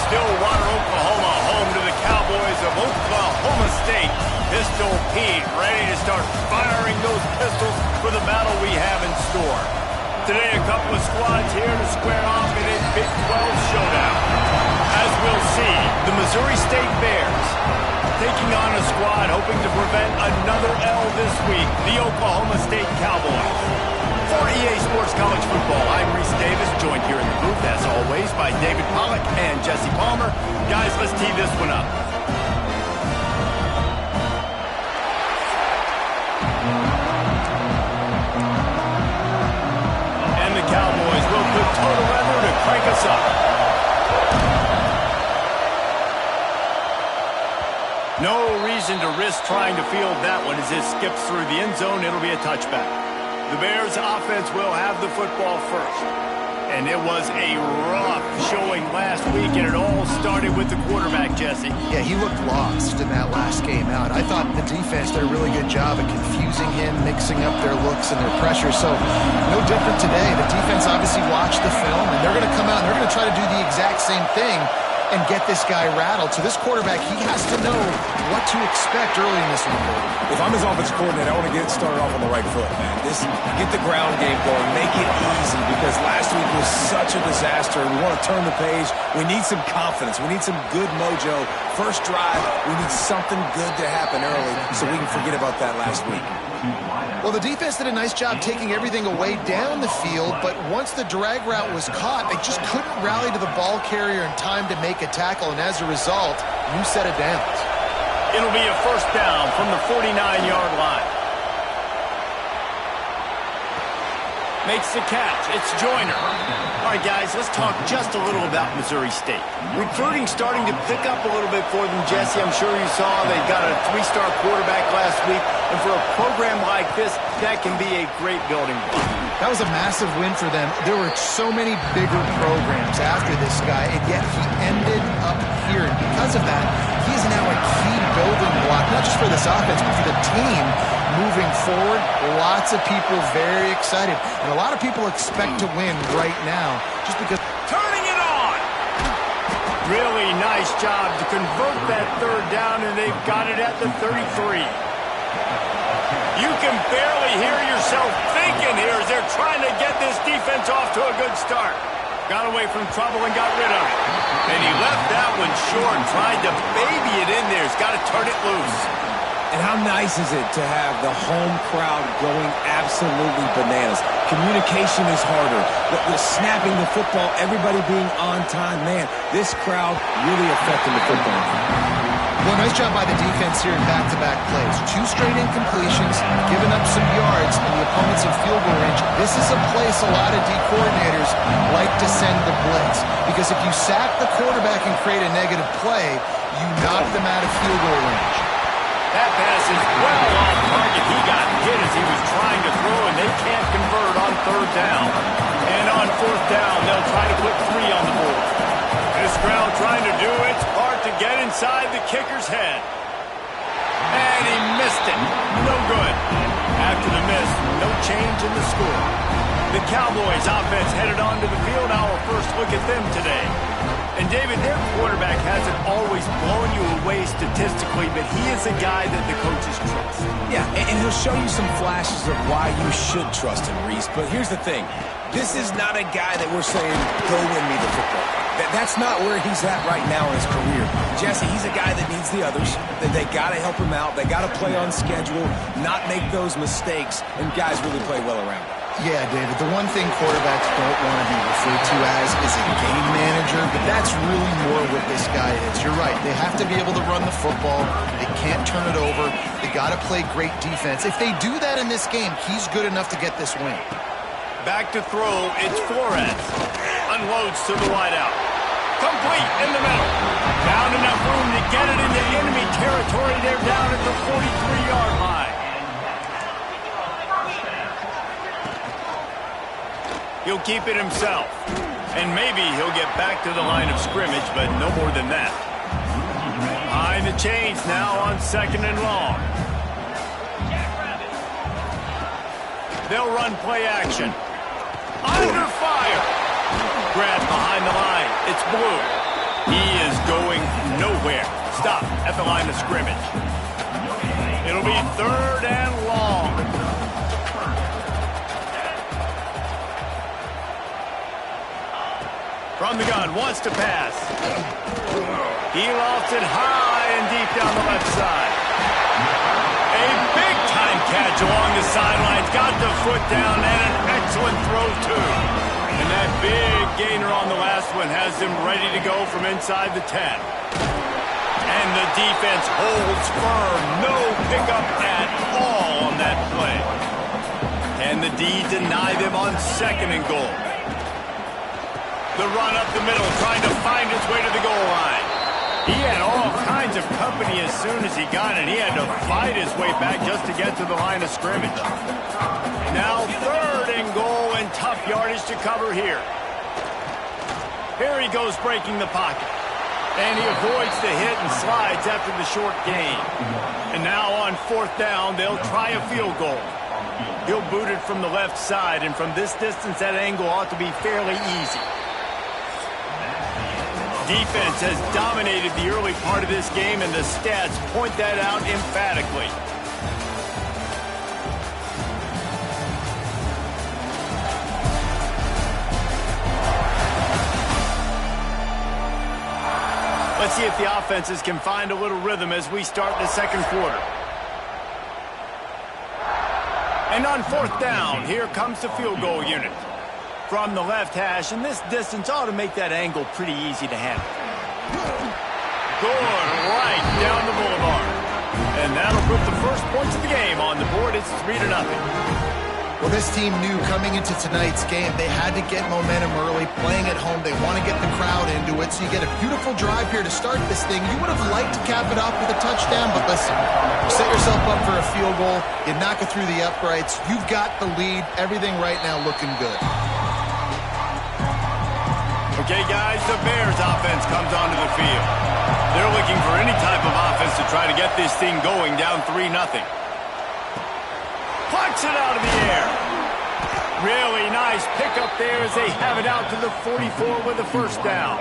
Stillwater, Oklahoma, home to the Cowboys of Oklahoma State. Pistol Pete ready to start firing those pistols for the battle we have in store. Today, a couple of squads here to square off in a Big 12 showdown. As we'll see, the Missouri State Bears taking on a squad hoping to prevent another L this week, the Oklahoma State Cowboys. For EA Sports College Football, I'm Reese Davis, joined here in the booth, as always, by David Pollack and Jesse Palmer. Guys, let's tee this one up. And the Cowboys will put total weather to crank us up. No reason to risk trying to field that one as it skips through the end zone. It'll be a touchback. The Bears offense will have the football first. And it was a rough showing last week, and it all started with the quarterback, Jesse. Yeah, he looked lost in that last game out. I thought the defense did a really good job of confusing him, mixing up their looks and their pressure. So no different today. The defense obviously watched the film, and they're going to come out and they're going to try to do the exact same thing and get this guy rattled. So this quarterback, he has to know what to expect early in this one. If I'm his offensive coordinator, I want to get started off on the right foot, man. Get the ground game going, make it easy, because last week was such a disaster. We want to turn the page. We need some confidence. We need some good mojo. First drive, we need something good to happen early so we can forget about that last week. Well, the defense did a nice job taking everything away down the field, but once the drag route was caught, they just couldn't rally to the ball carrier in time to make a tackle, and as a result, new set of downs. It'll be a first down from the 49-yard line. Makes the catch. It's Joyner. All right, guys, let's talk just a little about Missouri State. Recruiting starting to pick up a little bit for them, Jesse. I'm sure you saw they got a 3-star quarterback last week. And for a program like this, that can be a great building block. That was a massive win for them. There were so many bigger programs after this guy, and yet he ended up here. And because of that, he is now a key building block, not just for this offense, but for the team moving forward. Lots of people very excited. And a lot of people expect to win right now just because. Turning it on! Really nice job to convert that third down, and they've got it at the 33. You can barely hear yourself thinking here as they're trying to get this defense off to a good start. Got away from trouble and got rid of it. And he left that one short, tried to baby it in there. He's got to turn it loose. And how nice is it to have the home crowd going absolutely bananas? Communication is harder. The snapping the football, everybody being on time. Man, this crowd really affecting the football. Well, nice job by the defense here in back-to-back plays. 2 straight incompletions, giving up some yards, and the opponent's in field goal range. This is a place a lot of D coordinators like to send the blitz, because if you sack the quarterback and create a negative play, you knock them out of field goal range. That pass is well off target. He got hit as he was trying to throw, and they can't convert on third down. And on fourth down, they'll try to put 3 on the board. This crowd trying to do its part to get inside the kicker's head. And he missed it. No good. After the miss, no change in the score. The Cowboys offense headed onto the field. Our first look at them today. And David, their quarterback hasn't always blown you away statistically, but he is a guy that the coaches trust. Yeah, and he'll show you some flashes of why you should trust him, Reese. But here's the thing. This is not a guy that we're saying, go win me the football. That's not where he's at right now in his career. Jesse, he's a guy that needs the others. They got to help him out. They got to play on schedule, not make those mistakes, and guys really play well around him. Yeah, David, the one thing quarterbacks don't want to be referred to as is a game manager, but that's really more what this guy is. You're right. They have to be able to run the football. They can't turn it over. They got to play great defense. If they do that in this game, he's good enough to get this win. Back to throw, it's Flores. Unloads to the wideout. Complete in the middle. Found enough room to get it into enemy territory. They're down at the 43-yard line. He'll keep it himself. And maybe he'll get back to the line of scrimmage, but no more than that. Behind the chains now on 2nd and long. They'll run play action. Under fire. Grab behind the line. It's Blue. He is going nowhere. Stop at the line of scrimmage. It'll be 3rd and long. From the gun, wants to pass. He lofts it high and deep down the left side. A big-time catch along the sidelines. Got the foot down and an excellent throw, too. And that big gainer on the last one has him ready to go from inside the 10. And the defense holds firm. No pickup at all on that play. And the D deny them on 2nd and goal. The run up the middle, trying to find his way to the goal line. He had all kinds of company as soon as he got it. He had to fight his way back just to get to the line of scrimmage. Now 3rd and goal and tough yardage to cover here. Here he goes breaking the pocket. And he avoids the hit and slides after the short gain. And now on 4th down, they'll try a field goal. He'll boot it from the left side, and from this distance, that angle ought to be fairly easy. Defense has dominated the early part of this game, and the stats point that out emphatically. Let's see if the offenses can find a little rhythm as we start the 2nd quarter. And on 4th down, here comes the field goal unit. From the left hash, and this distance ought to make that angle pretty easy to handle. Going right down the boulevard. And that'll put the first points of the game on the board. It's 3-0. Well, this team knew coming into tonight's game they had to get momentum early, playing at home. They want to get the crowd into it, so you get a beautiful drive here to start this thing. You would have liked to cap it off with a touchdown, but listen, you set yourself up for a field goal, you knock it through the uprights, you've got the lead, everything right now looking good. Okay, guys, the Bears offense comes onto the field. They're looking for any type of offense to try to get this thing going, down 3-0. Plucks it out of the air. Really nice pickup there as they have it out to the 44 with a 1st down.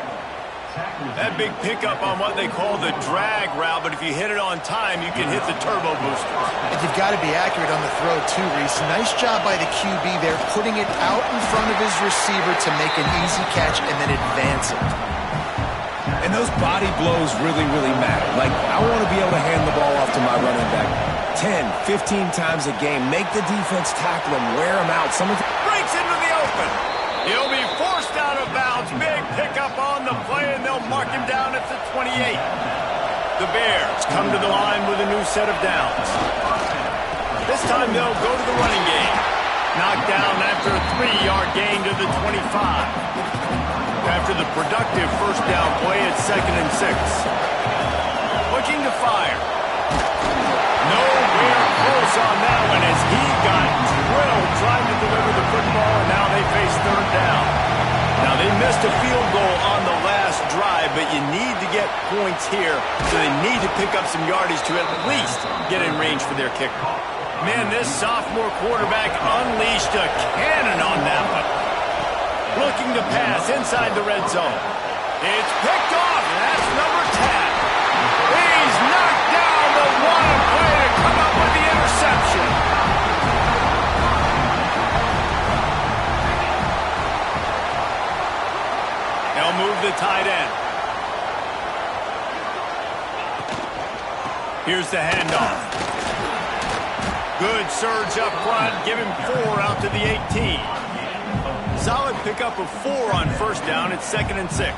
That big pickup on what they call the drag route, but if you hit it on time, you can hit the turbo boosters. And you've got to be accurate on the throw, too, Reese. Nice job by the QB there, putting it out in front of his receiver to make an easy catch and then advance it. And those body blows really, really matter. Like, I want to be able to hand the ball off to my running back 10, 15 times a game. Make the defense tackle him, wear him out. Breaks into the open. He'll be forced out of bounds. Big pickup on the play, and they'll mark him down at the 28. The Bears come to the line with a new set of downs. This time they'll go to the running game. Knocked down after a 3-yard gain to the 25. After the productive 1st down play at 2nd and 6. Looking to fire. Nowhere close on that one as he got drilled trying to deliver the football, and now they face 3rd down. Now, they missed a field goal on the last drive, but you need to get points here, so they need to pick up some yardage to at least get in range for their kicker. Man, this sophomore quarterback unleashed a cannon on that one. Looking to pass inside the red zone. It's picked off, and that's number 10. He's knocked down the one play to come up with the interception. They'll move the tight end. Here's the handoff. Good surge up front. Give him 4 out to the 18. Solid pickup of 4 on 1st down. It's 2nd and 6.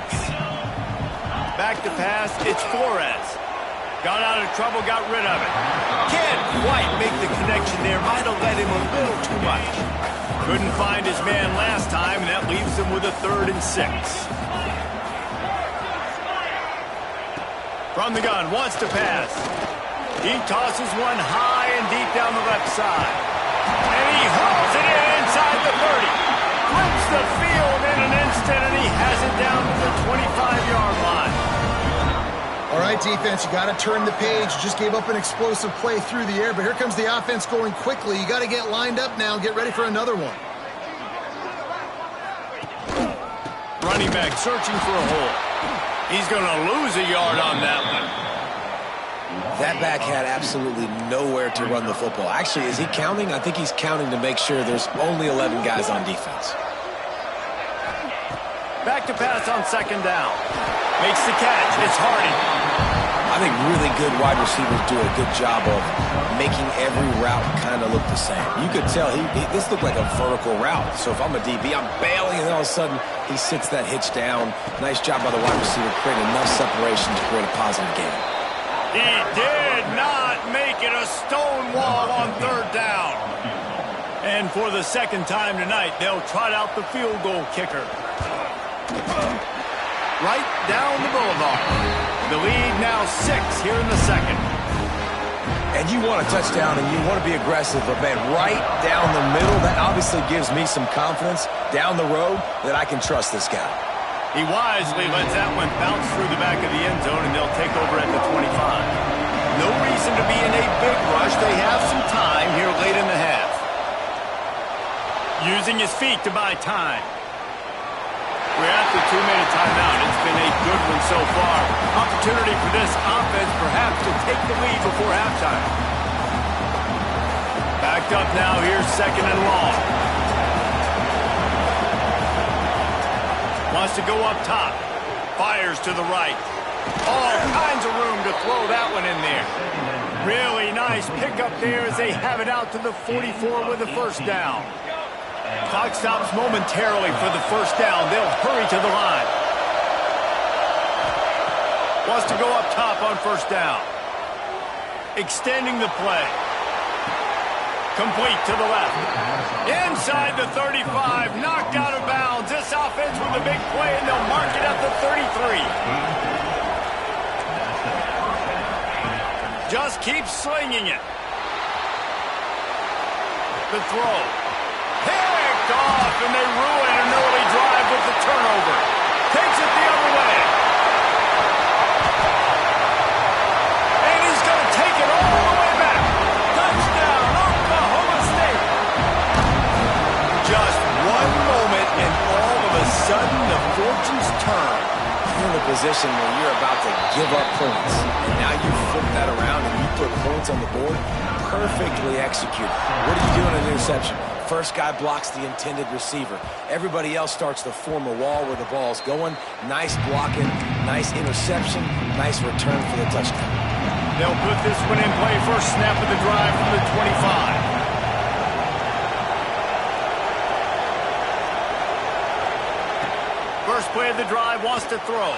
Back to pass. It's Flores. Got out of trouble, got rid of it. Can't quite make the connection there. Might have led him a little too much. Couldn't find his man last time, and that leaves him with a 3rd and 6. From the gun, wants to pass. He tosses one high and deep down the left side. And he hauls it in inside the 30. Flips the field in an instant, and he has it down to the 25-yard line. All right, defense, you got to turn the page. You just gave up an explosive play through the air, but here comes the offense going quickly. You got to get lined up now and get ready for another one. Running back searching for a hole. He's going to lose a yard on that one. That back had absolutely nowhere to run the football. Actually, is he counting? I think he's counting to make sure there's only 11 guys on defense. Back to pass on second down. Makes the catch. It's Hardy. I think really good wide receivers do a good job of making every route kind of look the same. You could tell this looked like a vertical route. So if I'm a DB, I'm bailing, and then all of a sudden he sits that hitch down. Nice job by the wide receiver, creating enough separation to create a positive gain. He did not make it a stone wall on third down. And for the second time tonight, they'll trot out the field goal kicker. Right down the boulevard. The lead now 6 here in the second. And you want a touchdown and you want to be aggressive, but man, right down the middle, that obviously gives me some confidence down the road that I can trust this guy. He wisely lets that one bounce through the back of the end zone, and they'll take over at the 25. No reason to be in a big rush. They have some time here late in the half. Using his feet to buy time. We're at the 2-minute timeout. It's been a good one so far. Opportunity for this offense perhaps to take the lead before halftime. Backed up now. Here's second and long. Wants to go up top. Fires to the right. All kinds of room to throw that one in there. Really nice pickup there as they have it out to the 44 with the first down. Clock stops momentarily for the first down. They'll hurry to the line. Wants to go up top on first down. Extending the play. Complete to the left. Inside the 35. Knocked out of bounds. This offense with a big play, and they'll mark it at the 33. Just keep slinging it. The throw. Picked off, and they ruin an early drive with the turnover. Takes it the other way. And he's going to take it all the way back. Touchdown, Oklahoma State. Just one moment, and all of a sudden, the fortunes turn. You're in a position where you're about to give up points, and now you flip that around and you put points on the board. Perfectly executed. What do you do in an interception? First guy blocks the intended receiver. Everybody else starts to form a wall where the ball's going. Nice blocking, nice interception, nice return for the touchdown. They'll put this one in play. First snap of the drive from the 25. First play of the drive, wants to throw.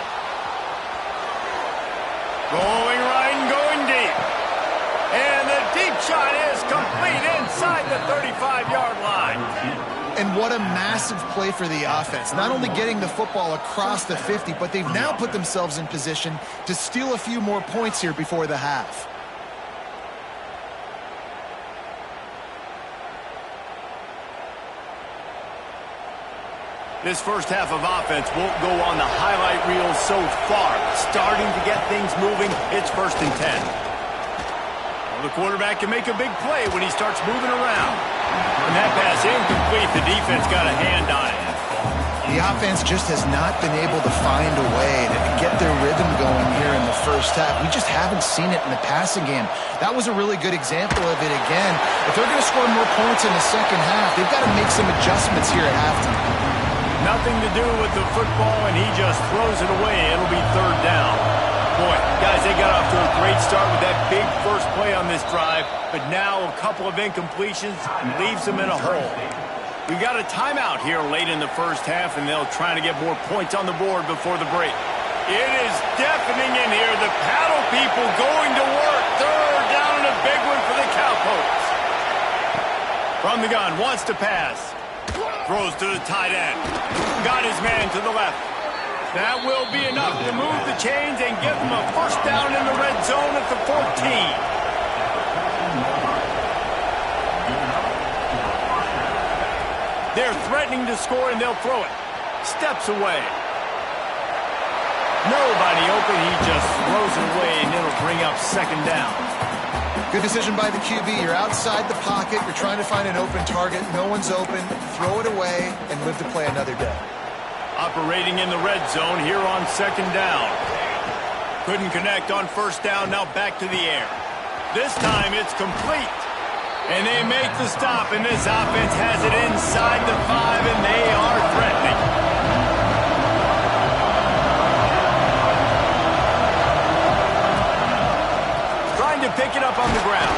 Going right and going deep. And the deep shot is complete inside the 35-yard line. And what a massive play for the offense. Not only getting the football across the 50, but they've now put themselves in position to steal a few more points here before the half. This first half of offense won't go on the highlight reel so far. Starting to get things moving. It's 1st and 10. Well, the quarterback can make a big play when he starts moving around. And that pass incomplete. The defense got a hand on it. The offense just has not been able to find a way to get their rhythm going here in the first half. We just haven't seen it in the passing game. That was a really good example of it again. If they're going to score more points in the second half, they've got to make some adjustments here at halftime. Nothing to do with the football, and he just throws it away. It'll be third down. Boy, guys, they got off to a great start with that big first play on this drive, but now a couple of incompletions leaves them in a hole. We got a timeout here late in the first half, and they'll try to get more points on the board before the break. It is deafening in here. The paddle people going to work. Third down and a big one for the Cowpokes. From the gun, wants to pass. Throws to the tight end. Got his man to the left. That will be enough to move the chains and give them a first down in the red zone at the 14. They're threatening to score, and they'll throw it. Steps away. Nobody open. He just throws it away, and it'll bring up second down. Good decision by the QB. You're outside the pocket. You're trying to find an open target. No one's open. Throw it away and live to play another day. Operating in the red zone here on second down. Couldn't connect on first down, now back to the air. This time it's complete. And they make the stop, and this offense has it inside the 5, and they are threatening. Trying to pick it up on the ground.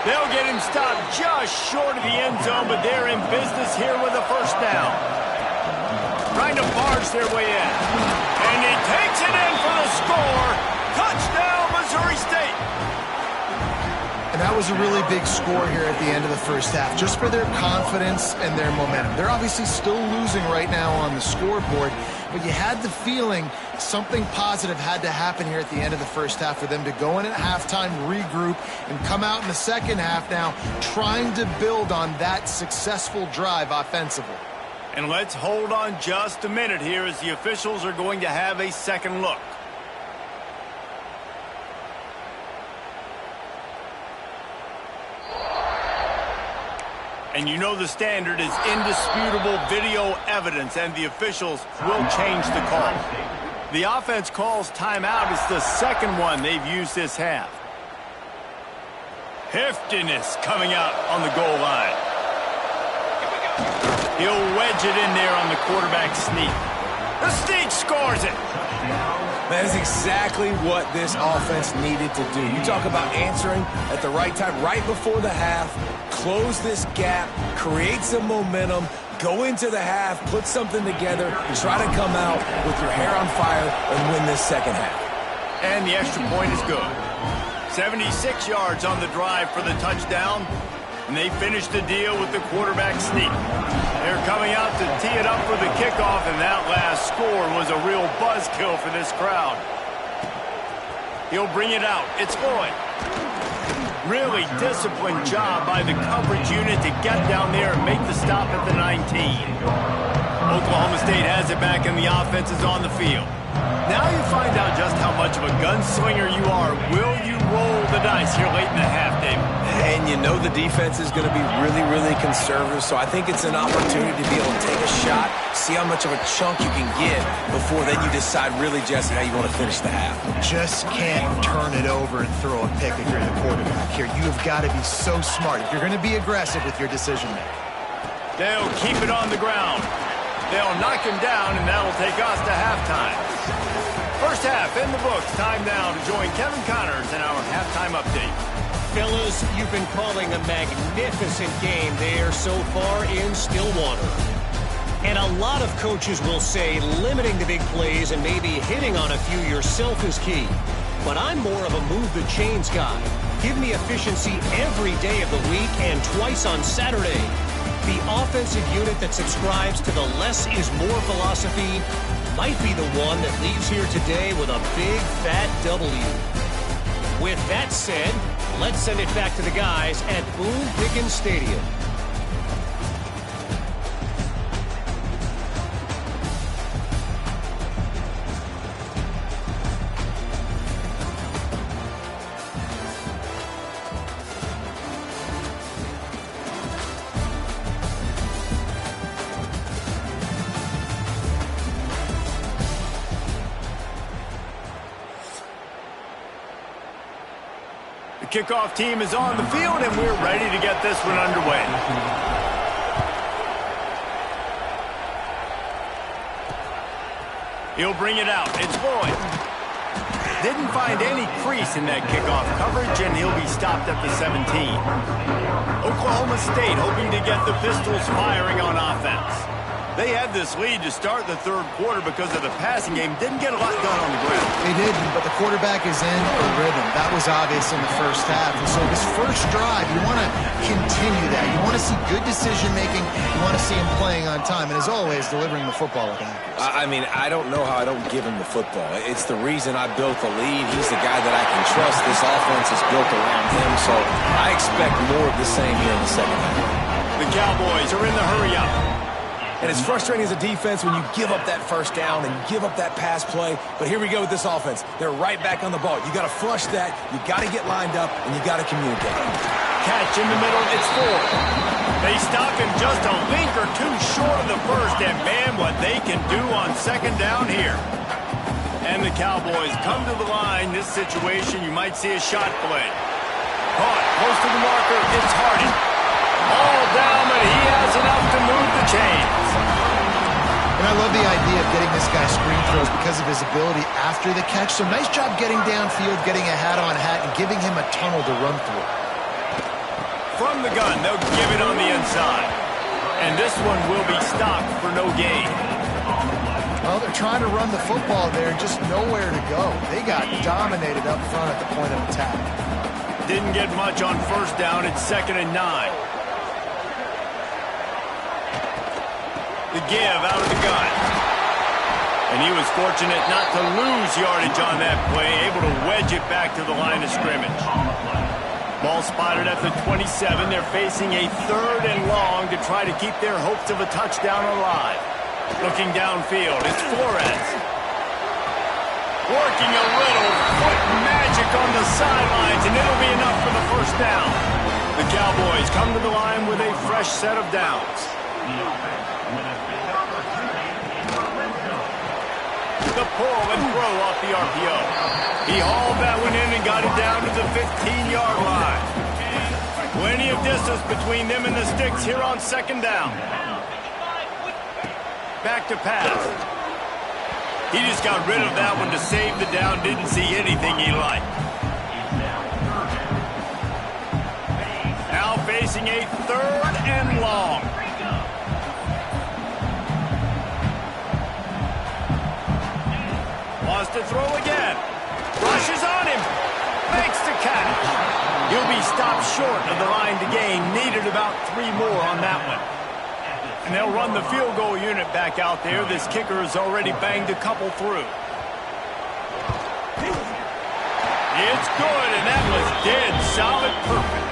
They'll get him stopped just short of the end zone, but they're in business here with a first down. Trying to barge their way in. And he takes it in for the score. Touchdown, Missouri State. And that was a really big score here at the end of the first half, just for their confidence and their momentum. They're obviously still losing right now on the scoreboard, but you had the feeling something positive had to happen here at the end of the first half for them to go in at halftime, regroup, and come out in the second half now trying to build on that successful drive offensively. And let's hold on just a minute here as the officials are going to have a second look. And you know the standard is indisputable video evidence, and the officials will change the call. The offense calls timeout. It's the second one they've used this half. Heftiness coming out on the goal line. He'll wedge it in there on the quarterback sneak. The sneak scores it. That is exactly what this offense needed to do. You talk about answering at the right time, right before the half, close this gap, create some momentum, go into the half, put something together, try to come out with your hair on fire and win this second half. And the extra point is good. 76 yards on the drive for the touchdown, and they finished the deal with the quarterback sneak. They're coming out to tee it up for the kickoff, and that last score was a real buzzkill for this crowd. He'll bring it out. It's Lloyd. Really disciplined job by the coverage unit to get down there and make the stop at the 19. Oklahoma State has it back, and the offense is on the field. Now you find out just how much of a gunslinger you are. Will you roll the dice here late in the half, David? And you know the defense is going to be really, really conservative, so I think it's an opportunity to be able to take a shot, see how much of a chunk you can get before then you decide really, Jesse, how you want to finish the half. Just can't turn it over and throw a pick if you're the quarterback here. You've got to be so smart if you're going to be aggressive with your decision making. They'll keep it on the ground. They'll knock him down, and that'll take us to halftime. First half in the books. Time now to join Kevin Connors in our halftime update. Fellas, you've been calling a magnificent game there so far in Stillwater. And a lot of coaches will say limiting the big plays and maybe hitting on a few yourself is key. But I'm more of a move the chains guy. Give me efficiency every day of the week and twice on Saturday. The offensive unit that subscribes to the less is more philosophy might be the one that leaves here today with a big fat W. With that said, let's send it back to the guys at Boone Pickens Stadium. Kickoff team is on the field, and we're ready to get this one underway. He'll bring it out. It's Lloyd. Didn't find any crease in that kickoff coverage, and he'll be stopped at the 17. Oklahoma State hoping to get the Pistols firing on offense. They had this lead to start the third quarter because of the passing game. Didn't get a lot done on the ground. They didn't, but the quarterback is in a rhythm. That was obvious in the first half. And so this first drive, you want to continue that. You want to see good decision-making. You want to see him playing on time. And as always, delivering the football with accuracy. I mean, I don't know how I don't give him the football. It's the reason I built the lead. He's the guy that I can trust. This offense is built around him. So I expect more of the same here in the second half. The Cowboys are in the hurry-up. And it's frustrating as a defense when you give up that first down and you give up that pass play. But here we go with this offense. They're right back on the ball. You got to flush that. You got to get lined up, and you got to communicate. Catch in the middle. It's 4. They stop him just a link or two short of the first, and man, what they can do on second down here. And the Cowboys come to the line. This situation, you might see a shot play. Caught close to the marker. It's Hardy. All down, but he has enough to move the chains. And I love the idea of getting this guy screen throws because of his ability after the catch. So nice job getting downfield, getting a hat-on-hat, and giving him a tunnel to run through. From the gun, they'll give it on the inside. And this one will be stopped for no gain. Well, they're trying to run the football there, just nowhere to go. They got dominated up front at the point of attack. Didn't get much on first down. It's 2nd and 9. The give out of the gun. And he was fortunate not to lose yardage on that play, able to wedge it back to the line of scrimmage. Ball spotted at the 27. They're facing a 3rd and long to try to keep their hopes of a touchdown alive. Looking downfield, it's Flores. Working a little foot magic on the sidelines, and it'll be enough for the first down. The Cowboys come to the line with a fresh set of downs. The pull and throw off the RPO. He hauled that one in and got it down to the 15-yard line. Plenty of distance between them and the sticks here on second down. Back to pass. He just got rid of that one to save the down. Didn't see anything he liked. Now facing a 3rd and long. Wants to throw again. Rushes on him. Makes the catch. He'll be stopped short of the line to gain. Needed about 3 more on that one. And they'll run the field goal unit back out there. This kicker has already banged a couple through. It's good, and that was dead solid perfect.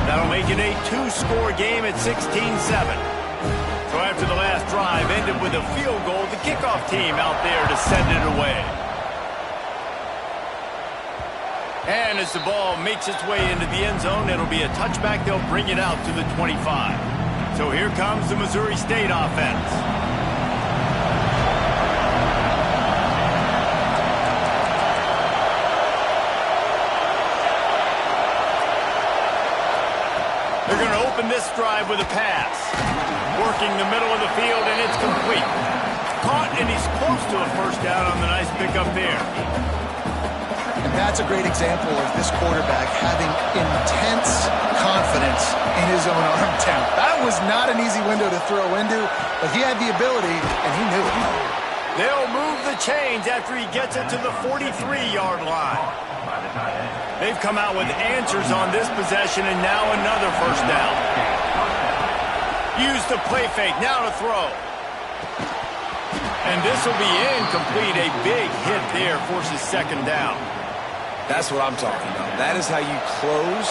That'll make it a 2-score game at 16-7. So after the last drive ended with a field goal, the kickoff team out there to send it away. And as the ball makes its way into the end zone, it'll be a touchback. They'll bring it out to the 25. So here comes the Missouri State offense. They're going to open this drive with a pass. Working the middle of the field, and it's complete. Caught, and he's close to a first down on the nice pickup there. And that's a great example of this quarterback having intense confidence in his own arm talent. That was not an easy window to throw into, but he had the ability, and he knew it. They'll move the chains after he gets it to the 43-yard line. They've come out with answers on this possession, and now another first down. Use the play fake, now to throw. And this will be incomplete. A big hit there forces second down. That's what I'm talking about. That is how you close,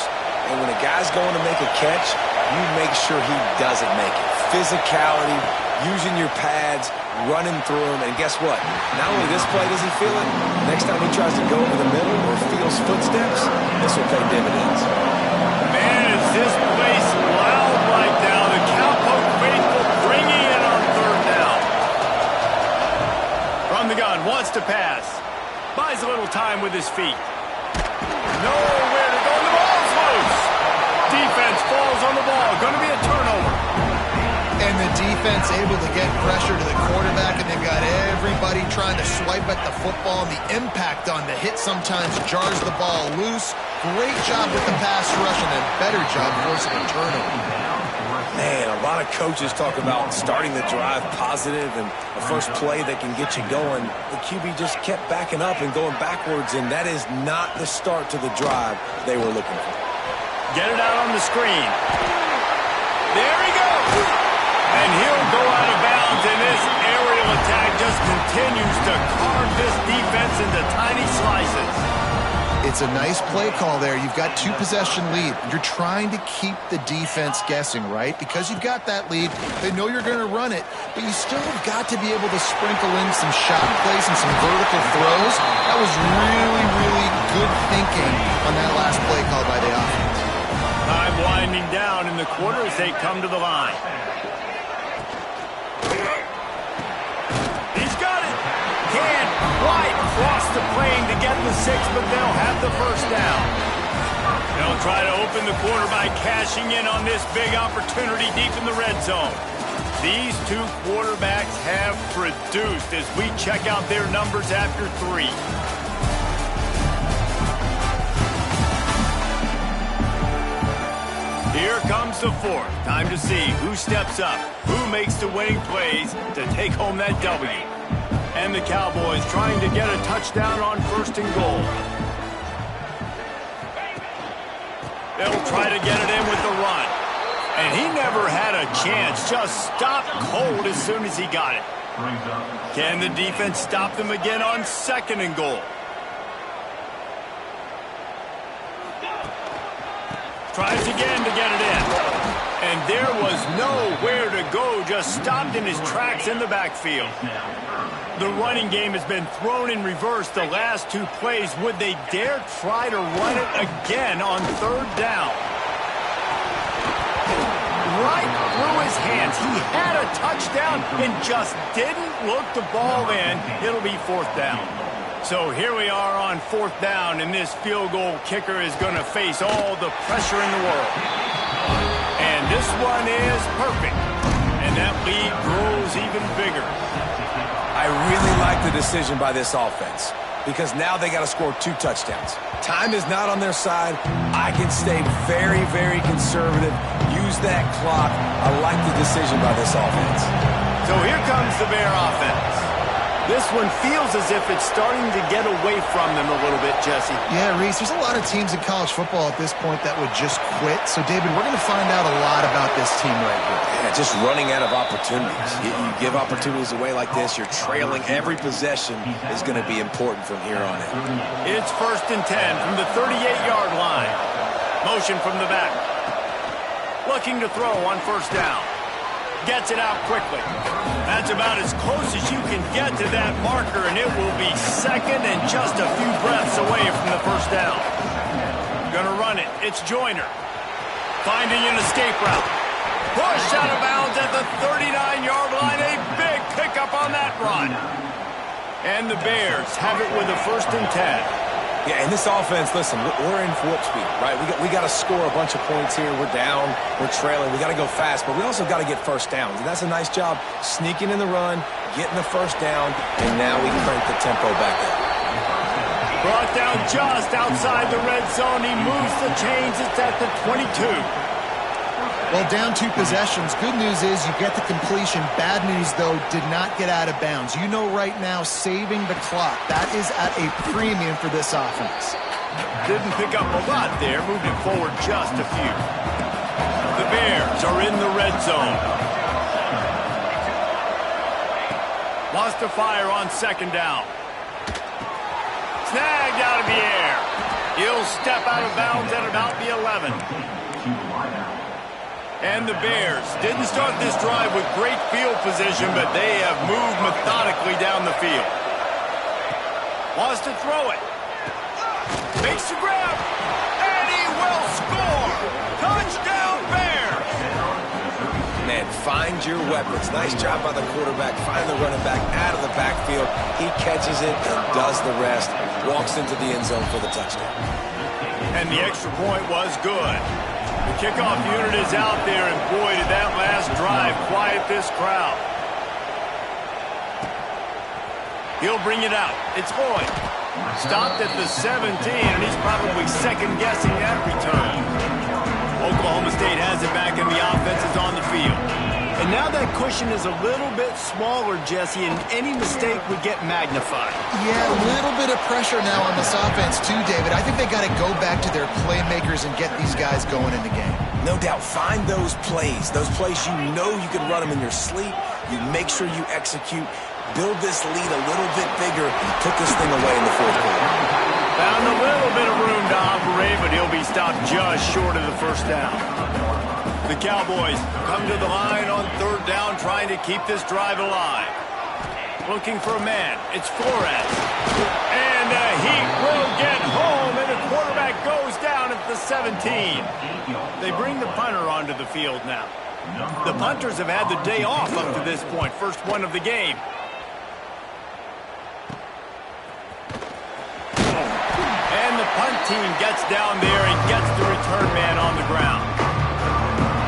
and when a guy's going to make a catch, you make sure he doesn't make it. Physicality, using your pads, running through him, and guess what? Not only this play does he feel it, next time he tries to go over the middle or feels footsteps, this will pay dividends. Man, is this place loud right now. The Cowpoke faithful bringing it on third down. From the gun, wants to pass. Buys a little time with his feet. Nowhere to go. The ball's loose. Defense falls on the ball. Going to be a turnover. And the defense able to get pressure to the quarterback, and they've got everybody trying to swipe at the football, and the impact on the hit sometimes jars the ball loose. Great job with the pass rush, and a better job forcing a turnover. Man, a lot of coaches talk about starting the drive positive and a first play that can get you going. The QB just kept backing up and going backwards, and that is not the start to the drive they were looking for. Get it out on the screen. There he goes. And he'll go out of bounds, and this aerial attack just continues to carve this defense into tiny slices. It's a nice play call there. You've got 2-possession lead. You're trying to keep the defense guessing, right? Because you've got that lead, they know you're going to run it, but you still have got to be able to sprinkle in some shot plays and some vertical throws. That was really, really good thinking on that last play call by the offense. Time winding down in the quarter as they come to the line. He's got it. Can't quite cross the plane to get the 6, but they'll have the first down. They'll try to open the quarter by cashing in on this big opportunity deep in the red zone. These two quarterbacks have produced as we check out their numbers after 3. Here comes the 4th. Time to see who steps up, who makes the winning plays to take home that W. And the Cowboys trying to get a touchdown on 1st and goal. They'll try to get it in with the run. And he never had a chance, just stopped cold as soon as he got it. Can the defense stop them again on 2nd and goal? Tries again to get it in. And there was nowhere to go, just stopped in his tracks in the backfield. The running game has been thrown in reverse the last 2 plays. Would they dare try to run it again on 3rd down? Right through his hands. He had a touchdown and just didn't look the ball in. It'll be 4th down. So here we are on 4th down, and this field goal kicker is going to face all the pressure in the world. And this one is perfect. And that lead grows even bigger. I really like the decision by this offense because now they got to score 2 touchdowns. Time is not on their side. I can stay very, very conservative. Use that clock. I like the decision by this offense. So here comes the Bear offense. This one feels as if it's starting to get away from them a little bit, Jesse. Yeah, Reese, there's a lot of teams in college football at this point that would just quit. So, David, we're going to find out a lot about this team right here. Yeah, just running out of opportunities. You give opportunities away like this, you're trailing. Every possession is going to be important from here on in. It's 1st and 10 from the 38-yard line. Motion from the back. Looking to throw on 1st down. Gets it out quickly. That's about as close as you can get to that marker, and it will be 2nd and just a few breaths away from the 1st down. Gonna run it. It's Joyner. Finding an escape route. Pushed out of bounds at the 39-yard line. A big pickup on that run. And the Bears have it with a 1st and 10. Yeah, and this offense, listen, we're in warp speed, right? We got to score a bunch of points here. We're down. We're trailing. We got to go fast, but we also got to get 1st downs. And that's a nice job sneaking in the run, getting the 1st down, and now we can crank the tempo back up. Brought down just outside the red zone. He moves the chains. It's at the 22. Well, down 2 possessions. Good news is you get the completion. Bad news, though, did not get out of bounds. You know right now, saving the clock, that is at a premium for this offense. Didn't pick up a lot there. Moved it forward just a few. The Bears are in the red zone. Wants to fire on 2nd down. Snagged out of the air. He'll step out of bounds at about the 11. And the Bears didn't start this drive with great field position, but they have moved methodically down the field. Wants to throw it. Makes the grab. And he will score. Touchdown, Bears. Man, find your weapons. Nice job by the quarterback. Find the running back out of the backfield. He catches it and does the rest. Walks into the end zone for the touchdown. And the extra point was good. The kickoff unit is out there, and boy, did that last drive quiet this crowd. He'll bring it out. It's Lloyd. Stopped at the 17, and he's probably second-guessing that return. Oklahoma State has it back, and the offense is on the field. And now that cushion is a little bit smaller, Jesse, and any mistake would get magnified. Yeah, a little bit of pressure now on this offense too, David. I think they got to go back to their playmakers and get these guys going in the game. No doubt. Find those plays you know you can run them in your sleep. You make sure you execute. Build this lead a little bit bigger and put this thing away in the 4th quarter. Found a little bit of room to operate, but he'll be stopped just short of the first down. The Cowboys come to the line on third down, trying to keep this drive alive. Looking for a man. It's Flores. And he will get home, and the quarterback goes down at the 17. They bring the punter onto the field now. The punters have had the day off up to this point. First one of the game. And the punt team gets down there and gets the return man on the ground.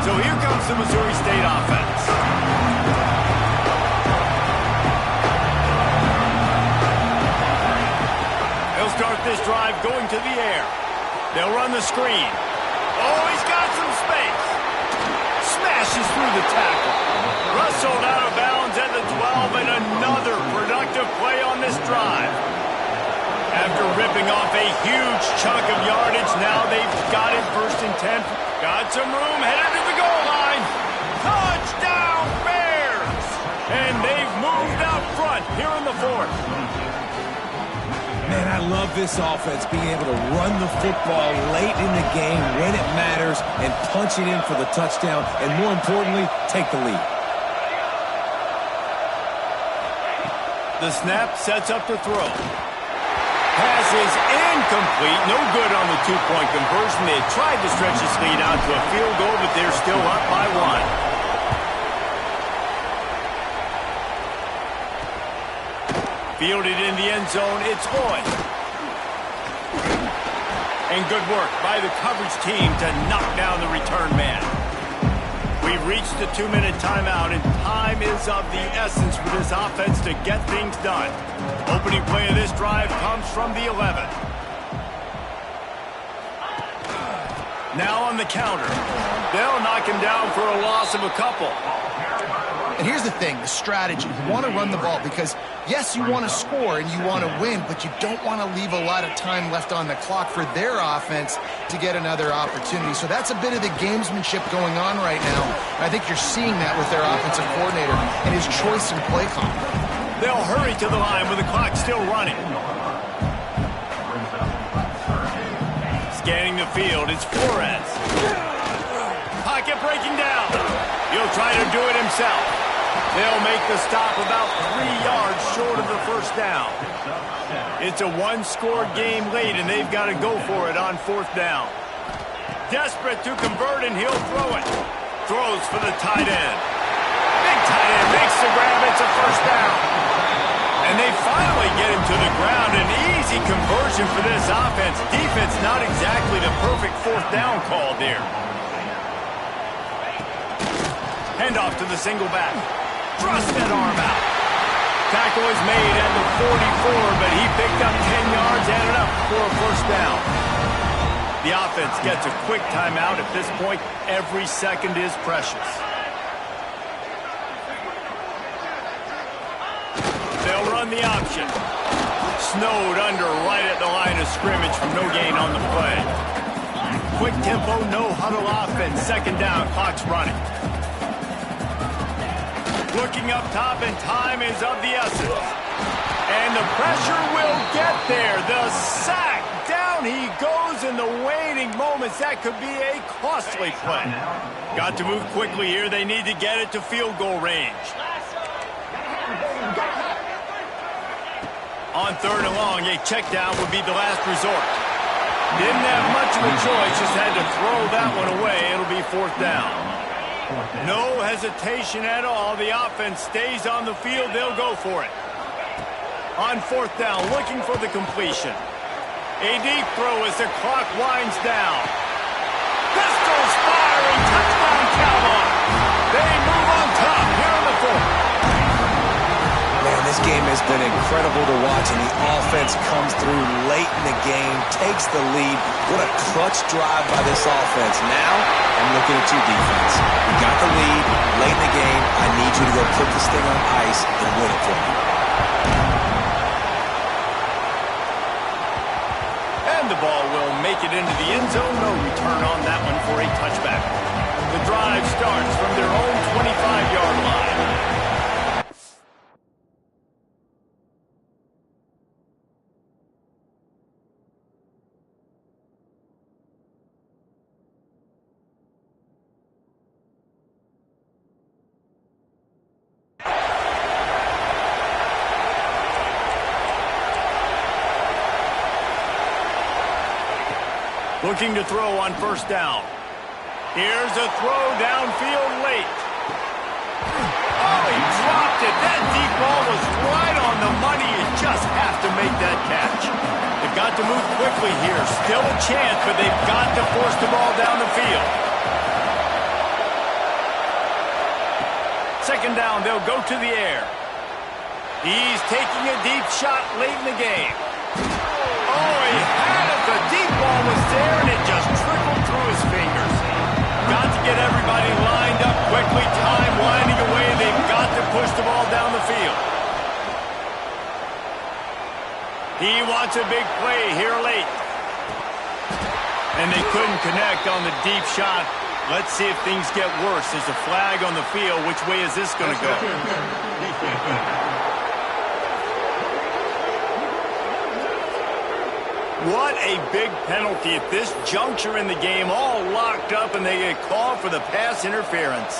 So here comes the Missouri State offense. They'll start this drive going to the air. They'll run the screen. Oh, he's got some space. Smashes through the tackle. Rustled out of bounds at the 12, and another productive play on this drive. After ripping off a huge chunk of yardage, now they've got it first and 10. Got some room, headed to the goal line. Touchdown, Bears! And they've moved out front here in the fourth. Man, I love this offense, being able to run the football late in the game when it matters and punch it in for the touchdown, and more importantly, take the lead. The snap sets up the throw. Pass is incomplete. No good on the two-point conversion. They tried to stretch this lead out to a field goal, but they're still up by one. Fielded in the end zone, it's Lloyd. And good work by the coverage team to knock down the return man. We've reached the 2-minute timeout, and time is of the essence for this offense to get things done. Opening play of this drive comes from the 11. Now on the counter. They'll knock him down for a loss of a couple. And here's the thing, the strategy. You want to run the ball because, yes, you want to score and you want to win, but you don't want to leave a lot of time left on the clock for their offense to get another opportunity. So that's a bit of the gamesmanship going on right now. I think you're seeing that with their offensive coordinator and his choice in play call. They'll hurry to the line with the clock still running. Scanning the field, it's Flores. Pocket breaking down. He'll try to do it himself. They'll make the stop about 3 yards short of the first down. It's a one-score game late, and they've got to go for it on fourth down. Desperate to convert, and he'll throw it. Throws for the tight end. Big tight end makes the grab. It's a first down. And they finally get him to the ground. An easy conversion for this offense. Defense not exactly the perfect fourth down call there. Handoff to the single back. Thrust that arm out. Tackle is made at the 44, but he picked up 10 yards and enough for a first down. The offense gets a quick timeout. At this point, every second is precious. They'll run the option. Snowed under right at the line of scrimmage from no gain on the play. Quick tempo, no huddle offense. Second down, clock's running. Looking up top, and time is of the essence. And the pressure will get there. The sack. Down he goes in the waiting moments. That could be a costly play. Got to move quickly here. They need to get it to field goal range. On third and long, a check down would be the last resort. Didn't have much of a choice. Just had to throw that one away. It'll be fourth down. No hesitation at all. The offense stays on the field. They'll go for it. On fourth down, looking for the completion. A deep throw as the clock winds down. Pistols firing. Touchdown, Cowboys. They move on top here in the fourth. Man, this game has been incredible to watch, and the offense comes through late in the game, takes the lead. What a clutch drive by this offense. Now, I'm looking at you, defense. You got the lead late in the game. I need you to go put this thing on ice and win it for me. And the ball will make it into the end zone. No return on that one for a touchback. The drive starts from their own 25-yard line. Looking to throw on first down. Here's a throw downfield late. Oh, he dropped it. That deep ball was right on the money. You just have to make that catch. They've got to move quickly here. Still a chance, but they've got to force the ball down the field. Second down, they'll go to the air. He's taking a deep shot late in the game. Oh, he had it. The deep ball was there, and it just trickled through his fingers. Got to get everybody lined up quickly. Time winding away. They've got to push the ball down the field. He wants a big play here late. And they couldn't connect on the deep shot. Let's see if things get worse. There's a flag on the field. Which way is this going to go? What a big penalty at this juncture in the game. All locked up, and they get called for the pass interference.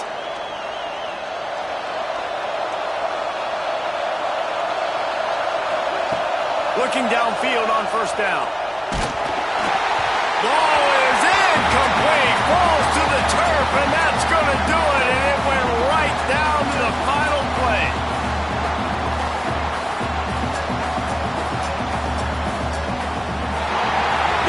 Looking downfield on first down. Ball is incomplete. Falls to the turf, and that's going to do it. And it went right down to the final play.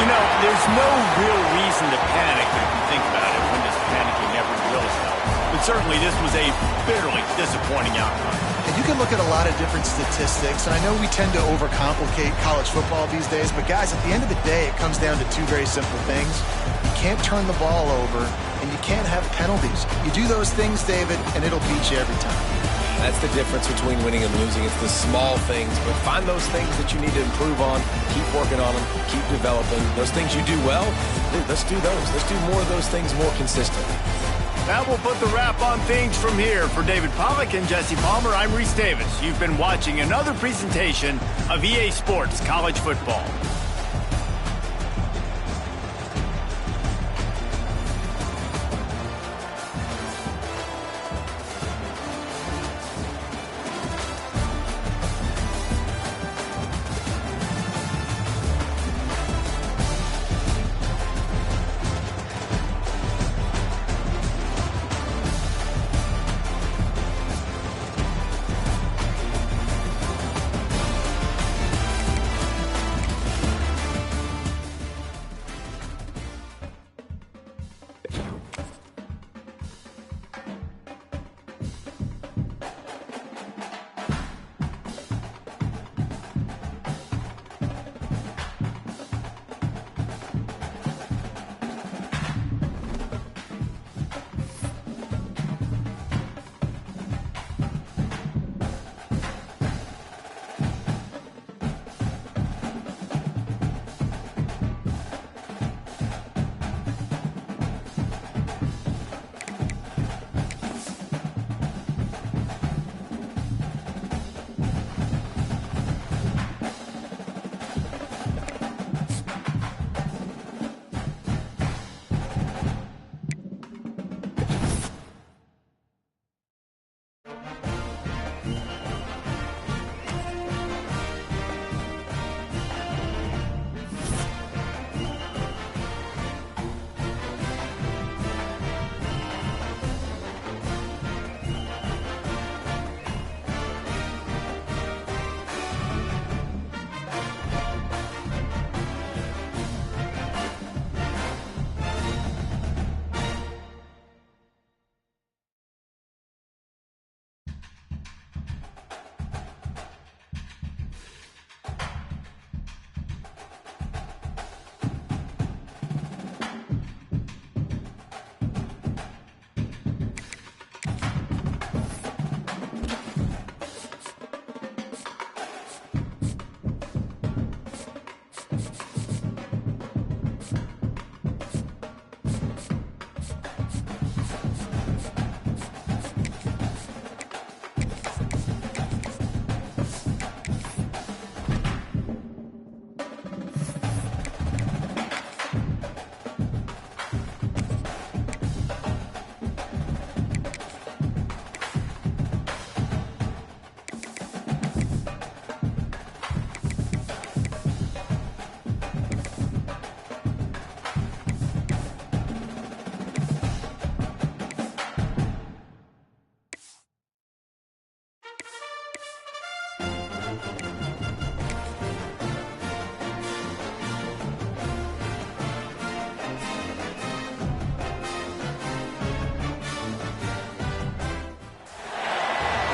You know, there's no real reason to panic if you think about it. When does panicking never really help? But certainly this was a bitterly disappointing outcome. And you can look at a lot of different statistics, and I know we tend to overcomplicate college football these days, but guys, at the end of the day, it comes down to two very simple things. You can't turn the ball over, and you can't have penalties. You do those things, David, and it'll beat you every time. That's the difference between winning and losing. It's the small things, but find those things that you need to improve on, keep working on them, keep developing. Those things you do well, let's do those. Let's do more of those things more consistently. That will put the wrap on things from here. For David Pollack and Jesse Palmer, I'm Reese Davis. You've been watching another presentation of EA Sports College Football.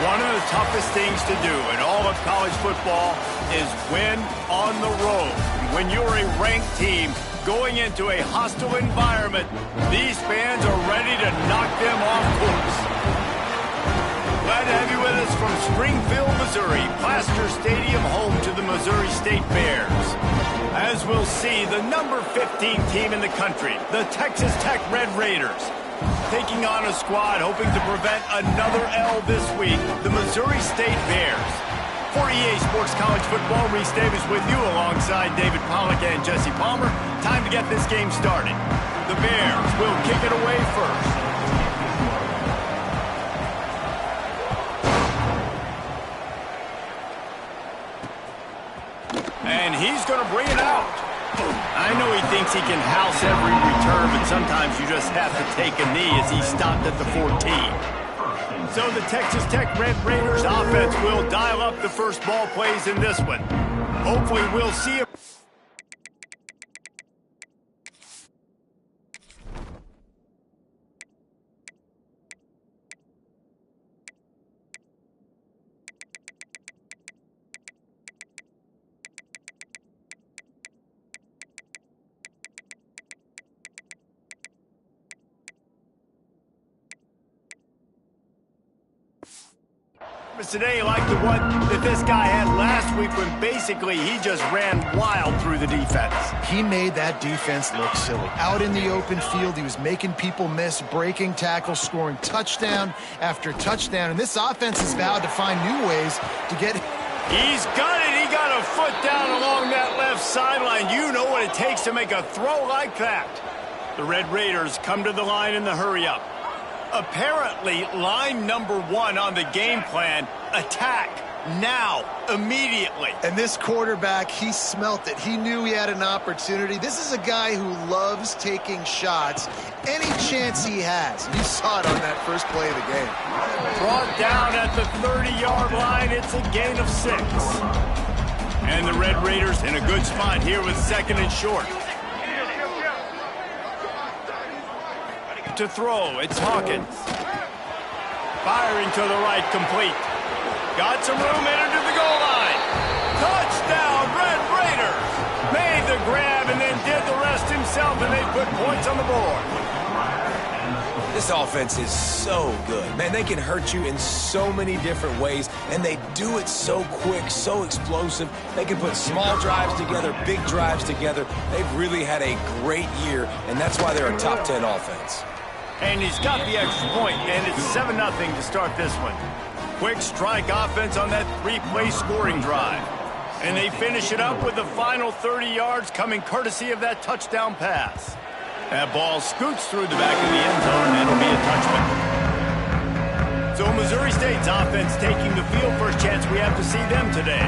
One of the toughest things to do in all of college football is win on the road. When you're a ranked team going into a hostile environment, these fans are ready to knock them off course. Glad to have you with us from Springfield, Missouri, Plaster Stadium, home to the Missouri State Bears. As we'll see, the number 15 team in the country, the Texas Tech Red Raiders, taking on a squad hoping to prevent another L this week, the Missouri State Bears. For EA Sports College Football, Reese Davis with you alongside David Pollack and Jesse Palmer. Time to get this game started. The Bears will kick it away first. And he's going to bring it out. I know he thinks he can house every return, but sometimes you just have to take a knee as he stopped at the 14. So the Texas Tech Red Raiders offense will dial up the first ball plays in this one. Hopefully we'll see him. Today like the one that this guy had last week when basically he just ran wild through the defense. He made that defense look silly. Out in the open field, he was making people miss, breaking tackles, scoring touchdown after touchdown. And this offense has vowed to find new ways to get... He's got it. He got a foot down along that left sideline. You know what it takes to make a throw like that. The Red Raiders come to the line in the hurry-up. Apparently, line number 1 on the game plan, attack, now, immediately. And this quarterback, he smelt it. He knew he had an opportunity. This is a guy who loves taking shots any chance he has. You saw it on that first play of the game. Brought down at the 30-yard line. It's a gain of 6. And the Red Raiders in a good spot here with second and short. To throw, it's Hawkins. Firing to the right, complete. Got some room headed to the goal line. Touchdown, Red Raiders! Made the grab and then did the rest himself, and they put points on the board. This offense is so good. Man, they can hurt you in so many different ways, and they do it so quick, so explosive. They can put small drives together, big drives together. They've really had a great year, and that's why they're a top 10 offense. And he's got the extra point, and it's 7-0 to start this one. Quick strike offense on that 3-play scoring drive. And they finish it up with the final 30 yards coming courtesy of that touchdown pass. That ball scoots through the back of the end zone, and it'll be a touchback. So Missouri State's offense taking the field. First chance we have to see them today.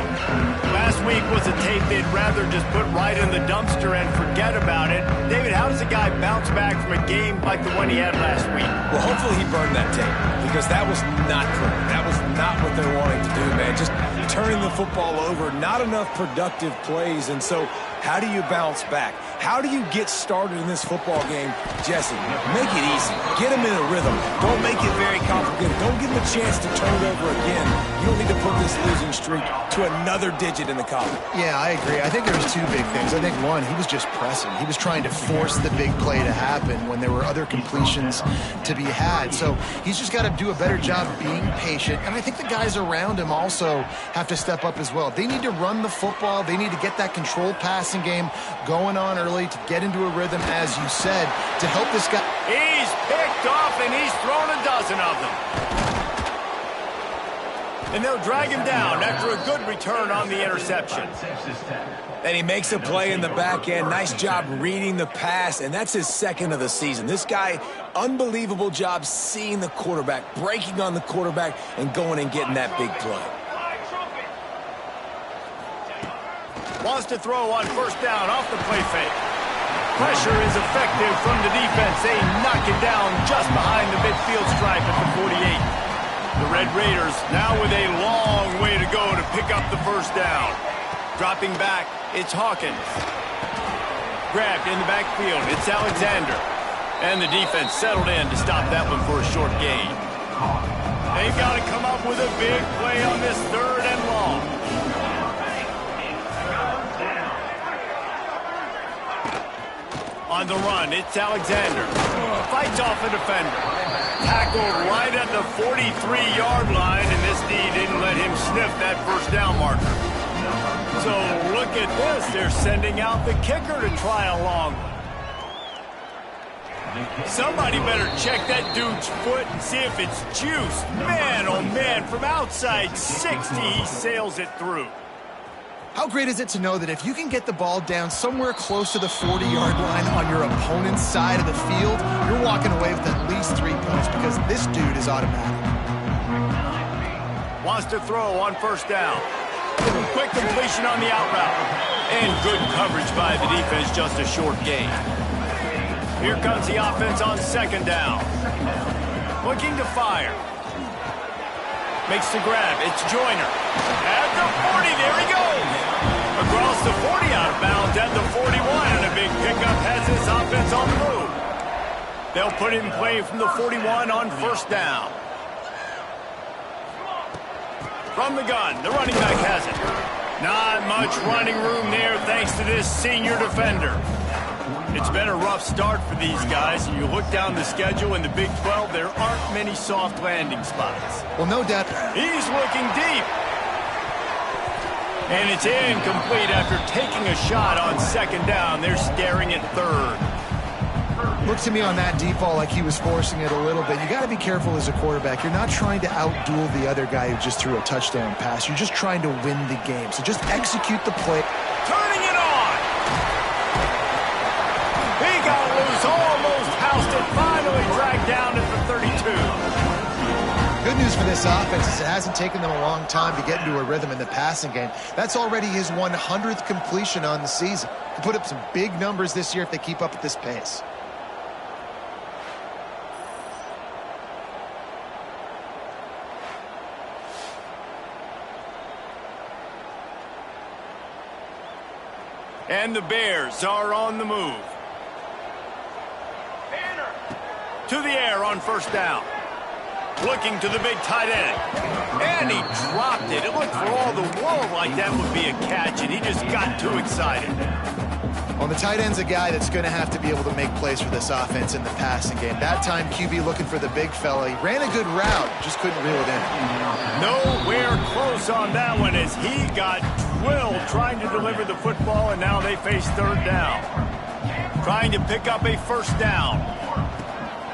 Last week was a tape they'd rather just put right in the dumpster and forget about it. David, how does a guy bounce back from a game like the one he had last week? Well, hopefully he burned that tape, because that was not pretty. That was not what they're wanting to do, man. Just turning the football over, not enough productive plays. And so how do you bounce back? How do you get started in this football game? Jesse, make it easy. Get him in a rhythm. Don't make it very complicated. Don't give him a chance to turn it over again. You don't need to put this losing streak to another digit in the column. Yeah, I agree. I think there was two big things. I think, one, he was just pressing. He was trying to force the big play to happen when there were other completions to be had. So he's just got to do a better job being patient. And I think the guys around him also have to step up as well. They need to run the football. They need to get that controlled passing game going on early to get into a rhythm, as you said, to help this guy. He's picked off, and he's thrown a dozen of them. And they'll drag him down after a good return on the interception. And he makes a play in the back end. Nice job reading the pass, and that's his second of the season. This guy, unbelievable job seeing the quarterback, breaking on the quarterback, and going and getting that big play. Wants to throw on first down off the play fake. Pressure is effective from the defense. They knock it down just behind the midfield stripe at the 48. The Red Raiders now with a long way to go to pick up the first down. Dropping back, it's Hawkins. Grabbed in the backfield, it's Alexander. And the defense settled in to stop that one for a short gain. They've got to come up with a big play on this 3rd and long. On the run, it's Alexander. Fights off a defender. Tackled right at the 43-yard line, and this D didn't let him sniff that first down marker. So look at this. They're sending out the kicker to try a long one. Somebody better check that dude's foot and see if it's juiced. Man, oh man, from outside 60, he sails it through. How great is it to know that if you can get the ball down somewhere close to the 40-yard line on your opponent's side of the field, you're walking away with at least 3 points because this dude is automatic. Wants to throw on 1st down. Quick completion on the out route. And good coverage by the defense, just a short gain. Here comes the offense on 2nd down. Looking to fire. Makes the grab. It's Joyner. At the 40, there he goes. Across the 40, out of bounds at the 41, and a big pickup has this offense on the move. They'll put it in play from the 41 on 1st down. From the gun, the running back has it. Not much running room there thanks to this senior defender. It's been a rough start for these guys, and you look down the schedule in the Big 12, there aren't many soft landing spots. Well, no doubt. He's looking deep. And it's incomplete after taking a shot on 2nd down. They're staring at 3rd. Looked to me on that deep ball like he was forcing it a little bit. You got to be careful as a quarterback. You're not trying to outduel the other guy who just threw a touchdown pass. You're just trying to win the game. So just execute the play. Turning it on. He got loose, almost housed it, finally dragged down at the 32. Good news for this offense is it hasn't taken them a long time to get into a rhythm in the passing game. That's already his 100th completion on the season. He'll put up some big numbers this year if they keep up at this pace. And the Bears are on the move. To the air on 1st down. Looking to the big tight end. And he dropped it. It looked for all the world like that would be a catch, and he just got too excited. Well, the tight end's a guy that's going to have to be able to make plays for this offense in the passing game. That time, QB looking for the big fella. He ran a good route, just couldn't reel it in. Nowhere close on that one as he got drilled trying to deliver the football, and now they face 3rd down. Trying to pick up a 1st down.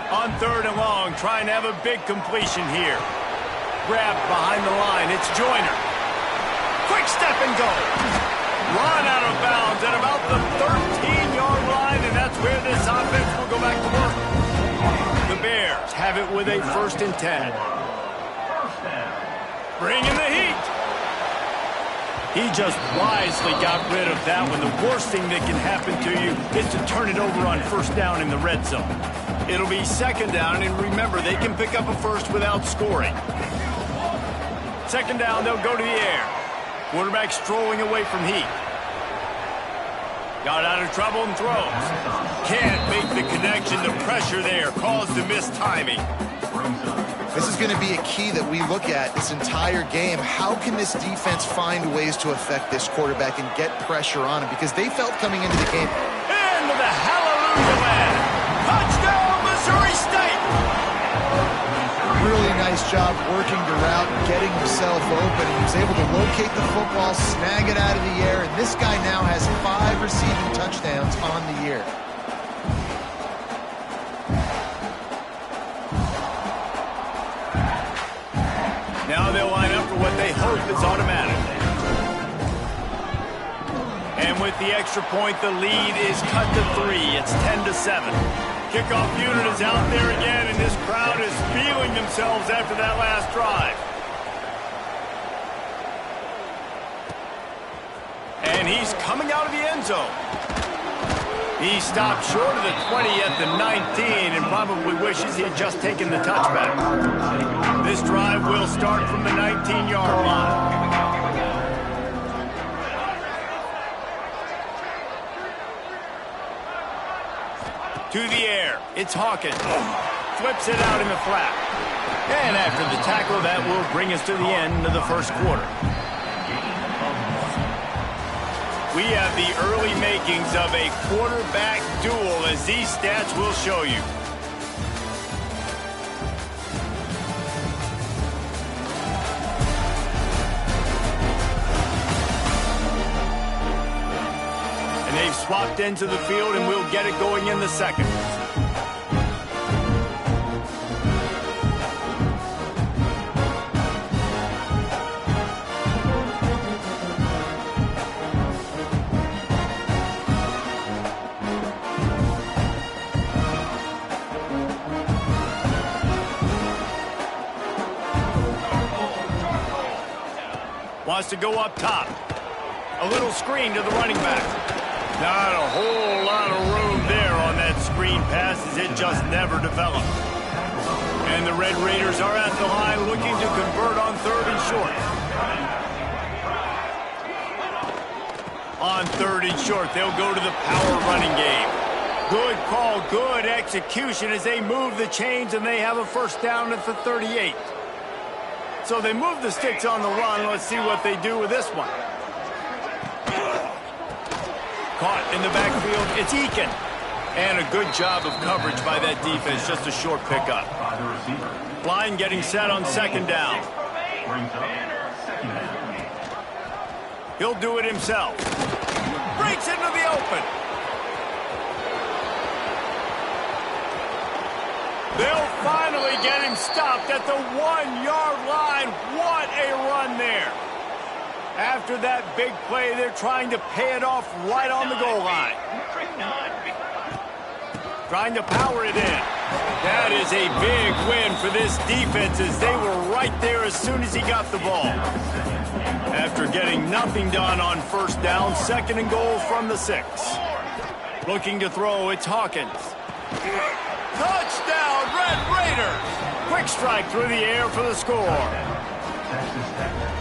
On 3rd and long, trying to have a big completion here. Grabbed behind the line, it's Joyner. Quick step and go. Run out of bounds at about the 13-yard line, and that's where this offense will go back to work. The Bears have it with a 1st and 10. Bringing the heat. He just wisely got rid of that one. The worst thing that can happen to you is to turn it over on 1st down in the red zone. It'll be 2nd down, and remember, they can pick up a 1st without scoring. 2nd down, they'll go to the air. Quarterback strolling away from heat. Got out of trouble and throws. Can't make the connection. The pressure there caused the missed timing. This is going to be a key that we look at this entire game. How can this defense find ways to affect this quarterback and get pressure on him? Because they felt coming into the game. Into the hallelujah land. Touchdown, Missouri State. Really nice job working the route and getting himself open. He was able to locate the football, snag it out of the air, and this guy now has 5 receiving touchdowns on the year. Now they'll line up for what they hope is automatic. And with the extra point, the lead is cut to 3. It's 10-7. Kickoff unit is out there again, and this crowd is feeling themselves after that last drive. And he's coming out of the end zone. He stopped short of the 20 at the 19 and probably wishes he had just taken the touchback. This drive will start from the 19-yard line. To the air, it's Hawkins. Flips it out in the flat. And after the tackle, that will bring us to the end of the first quarter. We have the early makings of a quarterback duel, as these stats will show you. And they've swapped into the field, and we'll get it going in the second. Wants to go up top. A little screen to the running back. Not a whole lot of room there on that screen pass, as it just never developed. And the Red Raiders are at the line looking to convert on 3rd and short. On 3rd and short, they'll go to the power running game. Good call, good execution as they move the chains, and they have a first down at the 38. So they move the sticks on the run. Let's see what they do with this one. Caught in the backfield. It's Eakin. And a good job of coverage by that defense. Just a short pickup. Line getting set on 2nd down. He'll do it himself. Breaks into the open. They'll finally get him stopped at the 1-yard line. What a run there. After that big play, they're trying to pay it off right on the goal line. Trying to power it in. That is a big win for this defense, as they were right there as soon as he got the ball. After getting nothing done on 1st down, 2nd and goal from the 6. Looking to throw, it's Hawkins. Touchdown, Red Raiders! Quick strike through the air for the score.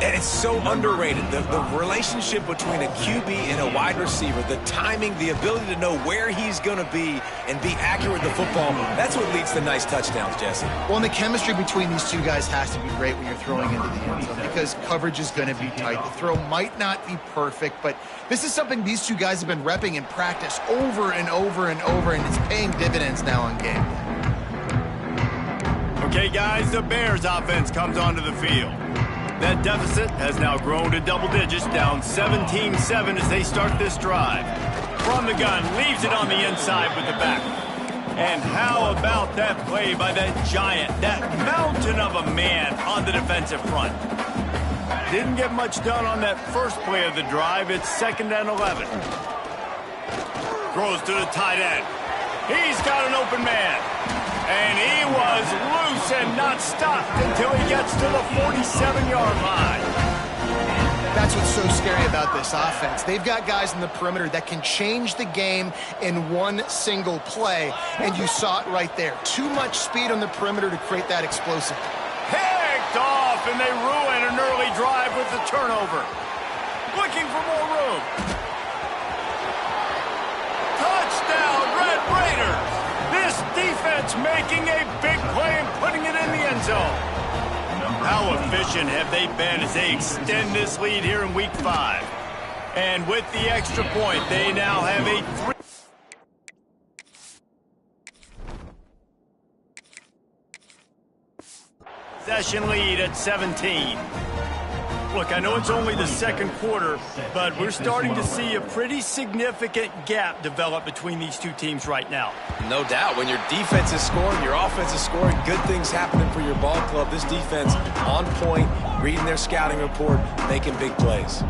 And it's so underrated. The relationship between a QB and a wide receiver, the timing, the ability to know where he's going to be and be accurate with the football, that's what leads to nice touchdowns, Jesse. Well, and the chemistry between these two guys has to be great when you're throwing into the end zone, because coverage is going to be tight. The throw might not be perfect, but this is something these two guys have been repping in practice over and over and over, and it's paying dividends now on game day. Okay, guys, the Bears offense comes onto the field. That deficit has now grown to double digits, down 17-7 as they start this drive. From the gun, leaves it on the inside with the back. And how about that play by that giant, that mountain of a man on the defensive front? Didn't get much done on that first play of the drive. It's 2nd and 11. Throws to the tight end. He's got an open man. And he was loose and not stopped until he gets to the 47-yard line. That's what's so scary about this offense. They've got guys in the perimeter that can change the game in one single play, and you saw it right there. Too much speed on the perimeter to create that explosive. Picked off, and they ruin an early drive with the turnover. Looking for more room. Touchdown, Red Raiders! This defense making a big play and putting it in the end zone. How efficient have they been as they extend this lead here in Week 5? And with the extra point, they now have a 3-possession lead at 17. Look, I know it's only the second quarter, but we're starting to see a pretty significant gap develop between these two teams right now. No doubt. When your defense is scoring, your offense is scoring, good things happening for your ball club. This defense on point, reading their scouting report, making big plays.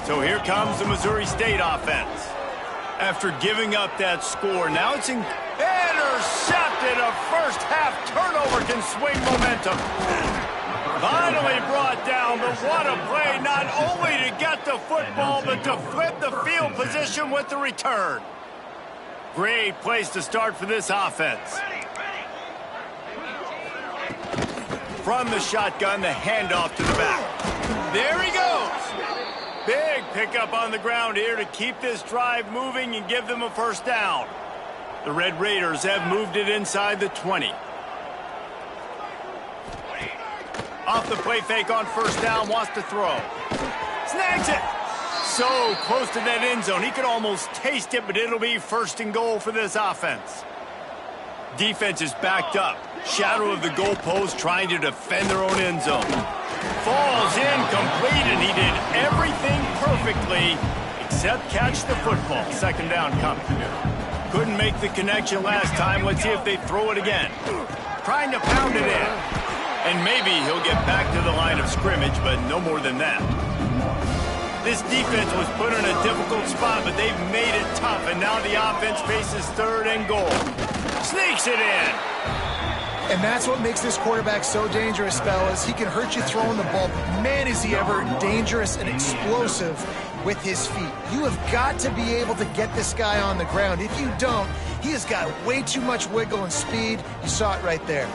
So here comes the Missouri State offense. After giving up that score, now it's intercepted. A first-half turnover can swing momentum. Finally brought down, but what a play, not only to get the football, but to flip the field position with the return. Great place to start for this offense. From the shotgun, the handoff to the back. There he goes. Big pickup on the ground here to keep this drive moving and give them a first down. The Red Raiders have moved it inside the 20. Off the play fake on first down, wants to throw. Snags it. So close to that end zone. He could almost taste it, but it'll be first and goal for this offense. Defense is backed up. Shadow of the goalpost trying to defend their own end zone. Falls incomplete, and he did everything perfectly except catch the football. Second down coming. Couldn't make the connection last time. Let's see if they throw it again. Trying to pound it in. And maybe he'll get back to the line of scrimmage, but no more than that. This defense was put in a difficult spot, but they've made it tough, and now the offense faces third and goal. Sneaks it in. And that's what makes this quarterback so dangerous, fellas. He can hurt you throwing the ball. Man, is he ever dangerous and explosive with his feet. You have got to be able to get this guy on the ground. If you don't, he has got way too much wiggle and speed. You saw it right there.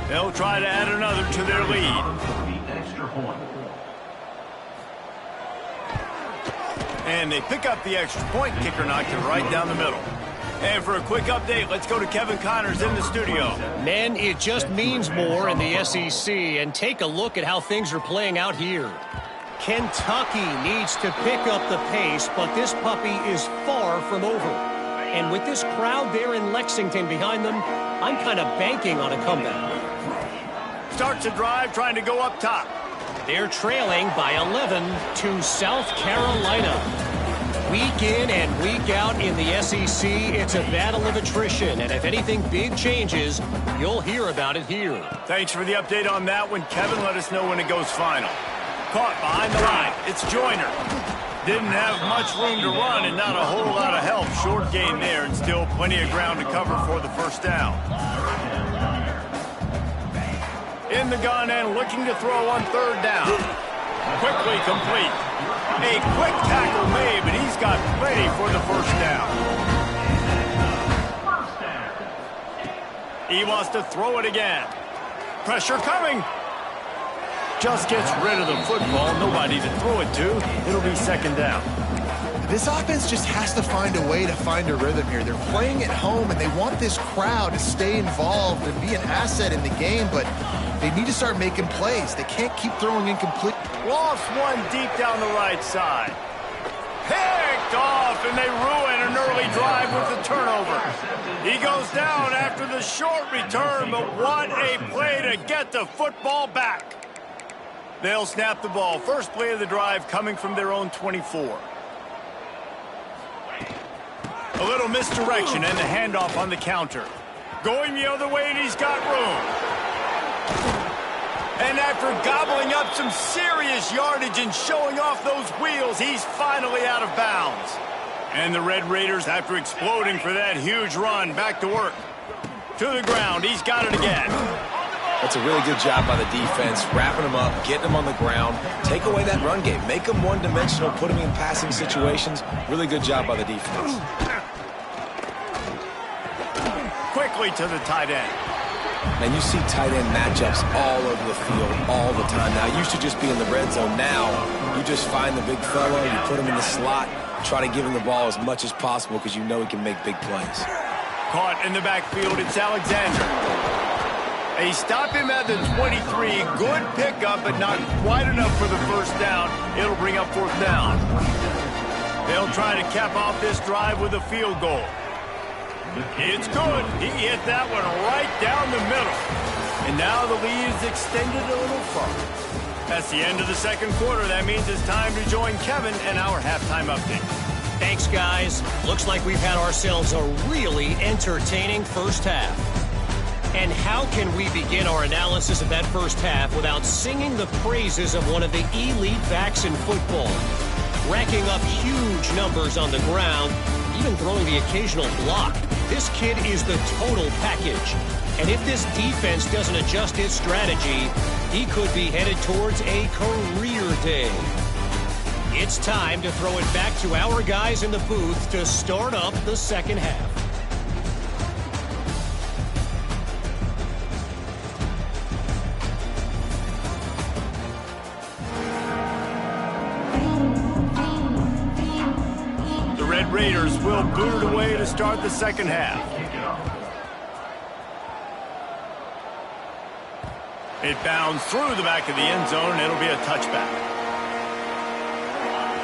They'll try to add another to their lead. And they pick up the extra point. Kicker knocked it right down the middle. And for a quick update, let's go to Kevin Connors in the studio. Men, it just means more in the SEC. And take a look at how things are playing out here. Kentucky needs to pick up the pace, but this puppy is far from over. And with this crowd there in Lexington behind them, I'm kind of banking on a comeback. Starts a drive trying to go up top. They're trailing by 11 to South Carolina. Week in and week out in the SEC, it's a battle of attrition. And if anything big changes, you'll hear about it here. Thanks for the update on that one, Kevin. Let us know when it goes final. Caught behind the line. It's Joyner. Didn't have much room to run and not a whole lot of help. Short gain there and still plenty of ground to cover for the first down. In the gun and looking to throw on third down. Quickly complete. A quick tackle made, but he's got plenty for the first down. He wants to throw it again. Pressure coming. Just gets rid of the football. Nobody to throw it to. It'll be second down. This offense just has to find a way to find a rhythm here. They're playing at home, and they want this crowd to stay involved and be an asset in the game, but they need to start making plays. They can't keep throwing incomplete. Lost one deep down the right side. Picked off, and they ruin an early drive with the turnover. He goes down after the short return, but what a play to get the football back. They'll snap the ball. First play of the drive coming from their own 24. A little misdirection and the handoff on the counter. Going the other way, and he's got room. And after gobbling up some serious yardage and showing off those wheels, he's finally out of bounds. And the Red Raiders, after exploding for that huge run, back to work. To the ground. He's got it again. That's a really good job by the defense, wrapping them up, getting them on the ground. Take away that run game. Make them one-dimensional, put them in passing situations. Really good job by the defense. Quickly to the tight end. And you see tight end matchups all over the field all the time. Now, it used to just be in the red zone. Now, you just find the big fella, you put him in the slot, try to give him the ball as much as possible because you know he can make big plays. Caught in the backfield, it's Alexander. They stop him at the 23. Good pickup, but not quite enough for the first down. It'll bring up fourth down. They'll try to cap off this drive with a field goal. It's good. He hit that one right down the middle. And now the lead is extended a little further. That's the end of the second quarter. That means it's time to join Kevin and our halftime update. Thanks, guys. Looks like we've had ourselves a really entertaining first half. And how can we begin our analysis of that first half without singing the praises of one of the elite backs in football? Racking up huge numbers on the ground, even throwing the occasional block. This kid is the total package. And if this defense doesn't adjust its strategy, he could be headed towards a career day. It's time to throw it back to our guys in the booth to start up the second half. Raiders will boot it away to start the second half. It bounds through the back of the end zone, and it'll be a touchback.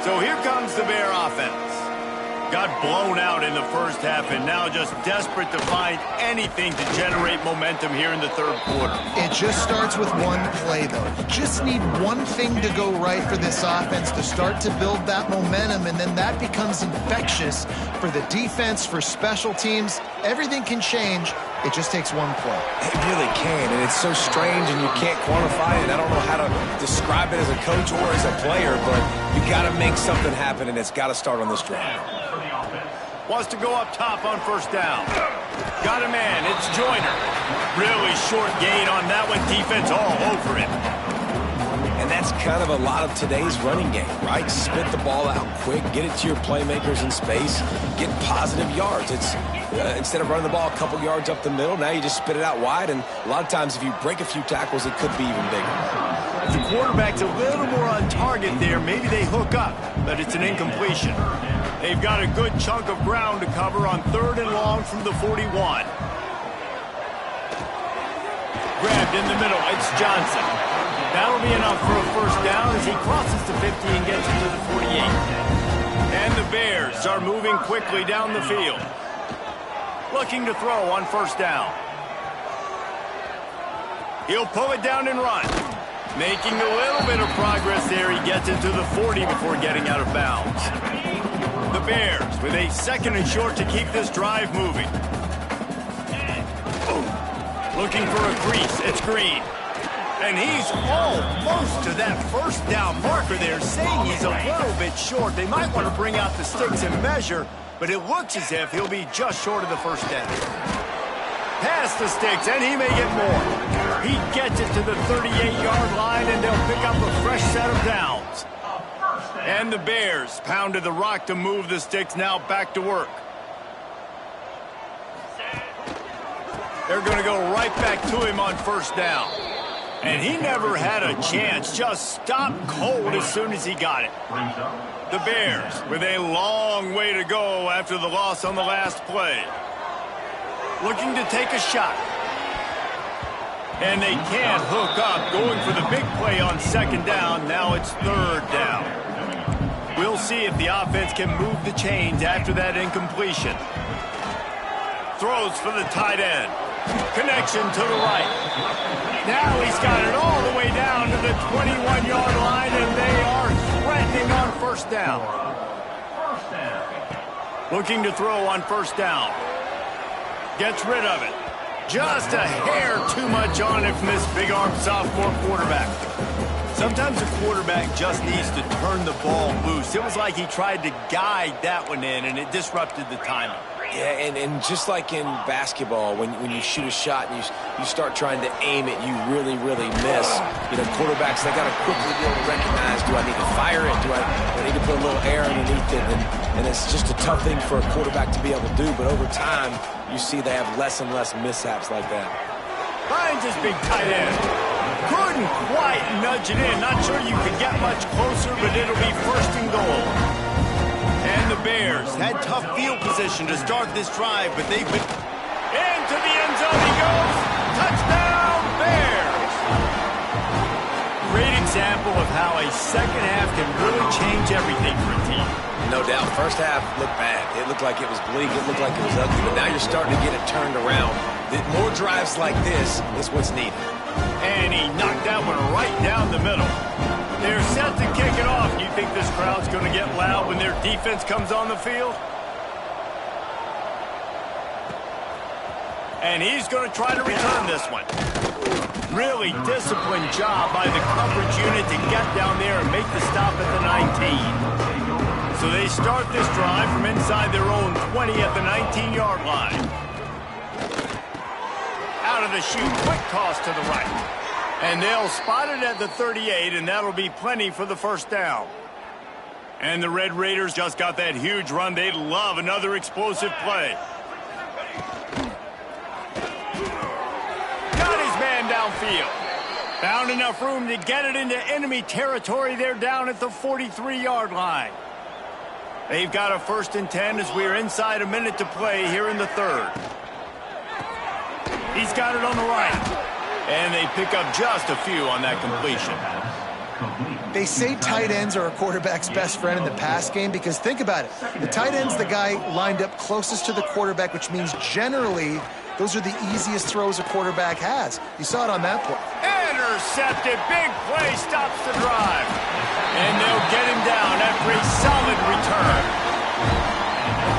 So here comes the Bear offense. Got blown out in the first half and now just desperate to find anything to generate momentum here in the third quarter. It just starts with one play, though. You just need one thing to go right for this offense to start to build that momentum, and then that becomes infectious for the defense, for special teams. Everything can change. It just takes one play. It really can, and it's so strange, and you can't quantify it. I don't know how to describe it as a coach or as a player, but you got to make something happen, and it's got to start on this drive. Wants to go up top on first down. Got a man. It's Joyner. Really short gain on that one. Defense all over him. And that's kind of a lot of today's running game, right? Spit the ball out quick, get it to your playmakers in space, get positive yards. It's instead of running the ball a couple yards up the middle, now you just spit it out wide, and a lot of times if you break a few tackles, it could be even bigger. If the quarterback's a little more on target there, maybe they hook up, but it's an incompletion. They've got a good chunk of ground to cover on 3rd and long from the 41. Grabbed in the middle. It's Johnson. That'll be enough for a first down as he crosses the 50 and gets into the 48. And the Bears are moving quickly down the field. Looking to throw on first down. He'll pull it down and run. Making a little bit of progress there. He gets into the 40 before getting out of bounds. The Bears with a 2nd and short to keep this drive moving. Looking for a crease. It's Green. And he's almost to that first down marker there, saying he's a little bit short. They might want to bring out the sticks and measure, but it looks as if he'll be just short of the first down. Past the sticks, and he may get more. He gets it to the 38-yard line, and they'll pick up a fresh set of downs. And the Bears pounded the rock to move the sticks, now back to work. They're going to go right back to him on first down. And he never had a chance, just stopped cold as soon as he got it. The Bears with a long way to go after the loss on the last play. Looking to take a shot. And they can't hook up, going for the big play on 2nd down. Now it's 3rd down. We'll see if the offense can move the chains after that incompletion. Throws for the tight end. Connection to the right. Now he's got it all the way down to the 21-yard line, and they are threatening on first down. Looking to throw on first down. Gets rid of it. Just a hair too much on it from this big-arm sophomore quarterback. Sometimes a quarterback just needs to turn the ball loose. It was like he tried to guide that one in, and it disrupted the timing. Yeah, and just like in basketball, when you shoot a shot and you start trying to aim it, you really, really miss. You know, quarterbacks, they got to quickly be able to recognize, do I need to fire it? Do I need to put a little air underneath it? And it's just a tough thing for a quarterback to be able to do. But over time, you see they have less and less mishaps like that. Finds his big tight end. Couldn't quite nudge it in. Not sure you could get much closer, but it'll be 1st and goal. And the Bears had tough field position to start this drive, but they've been into the end zone. He goes. Touchdown, Bears. Great example of how a second half can really change everything for a team. No doubt. First half looked bad. It looked like it was bleak. It looked like it was ugly. But now you're starting to get it turned around. More drives like this is what's needed. And he knocked that one right down the middle. They're set to kick it off. Do you think this crowd's going to get loud when their defense comes on the field? And he's going to try to return this one. Really disciplined job by the coverage unit to get down there and make the stop at the 19. So they start this drive from inside their own 20 at the 19-yard line. Out of the chute, quick toss to the right. And they'll spot it at the 38, and that'll be plenty for the first down. And the Red Raiders just got that huge run. They'd love another explosive play. Got his man downfield. Found enough room to get it into enemy territory. They're down at the 43-yard line. They've got a 1st and 10 as we're inside a minute to play here in the 3rd. He's got it on the right. And they pick up just a few on that completion. They say tight ends are a quarterback's best friend in the pass game because think about it. The tight end's the guy lined up closest to the quarterback, which means generally those are the easiest throws a quarterback has. You saw it on that play. Intercepted. Big play stops the drive. And they'll get him down after a solid return.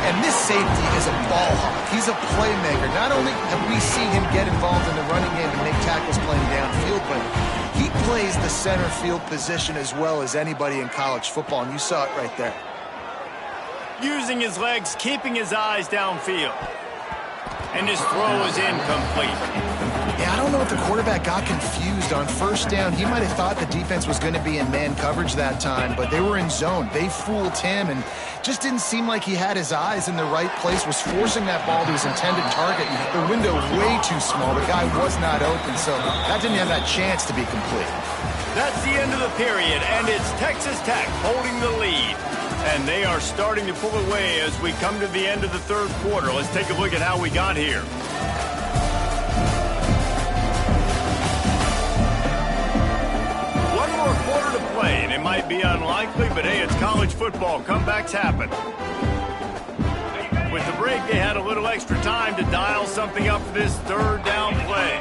And this safety is a ball hawk. He's a playmaker. Not only have we seen him get involved in the running game and make tackles playing downfield, but he plays the center field position as well as anybody in college football, and you saw it right there. Using his legs, keeping his eyes downfield. And his throw is incomplete. Yeah, I don't know if the quarterback got confused on first down. He might have thought the defense was going to be in man coverage that time, but they were in zone. They fooled him and just didn't seem like he had his eyes in the right place, was forcing that ball to his intended target. The window way too small. The guy was not open, so that didn't have that chance to be complete. That's the end of the period, and it's Texas Tech holding the lead. And they are starting to pull away as we come to the end of the third quarter. Let's take a look at how we got here. One more quarter to play, and it might be unlikely, but hey, it's college football. Comebacks happen. With the break, they had a little extra time to dial something up for this third down play.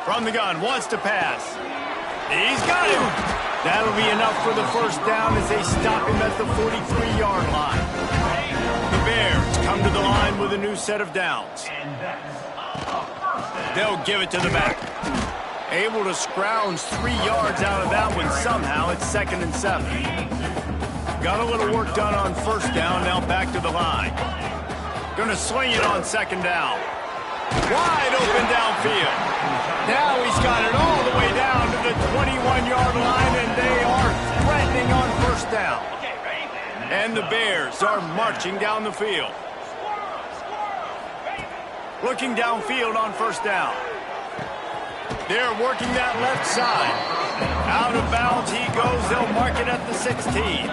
From the gun, wants to pass. He's got him. That'll be enough for the first down as they stop him at the 43-yard line. The Bears come to the line with a new set of downs. They'll give it to the back. Able to scrounge 3 yards out of that one somehow. It's 2nd and 7. Got a little work done on first down. Now back to the line. Going to swing it on 2nd down. Wide open downfield. Now he's got it all the way down to the 21-yard line, and they are threatening on first down. And the Bears are marching down the field. Looking downfield on first down. They're working that left side. Out of bounds he goes. They'll mark it at the 16.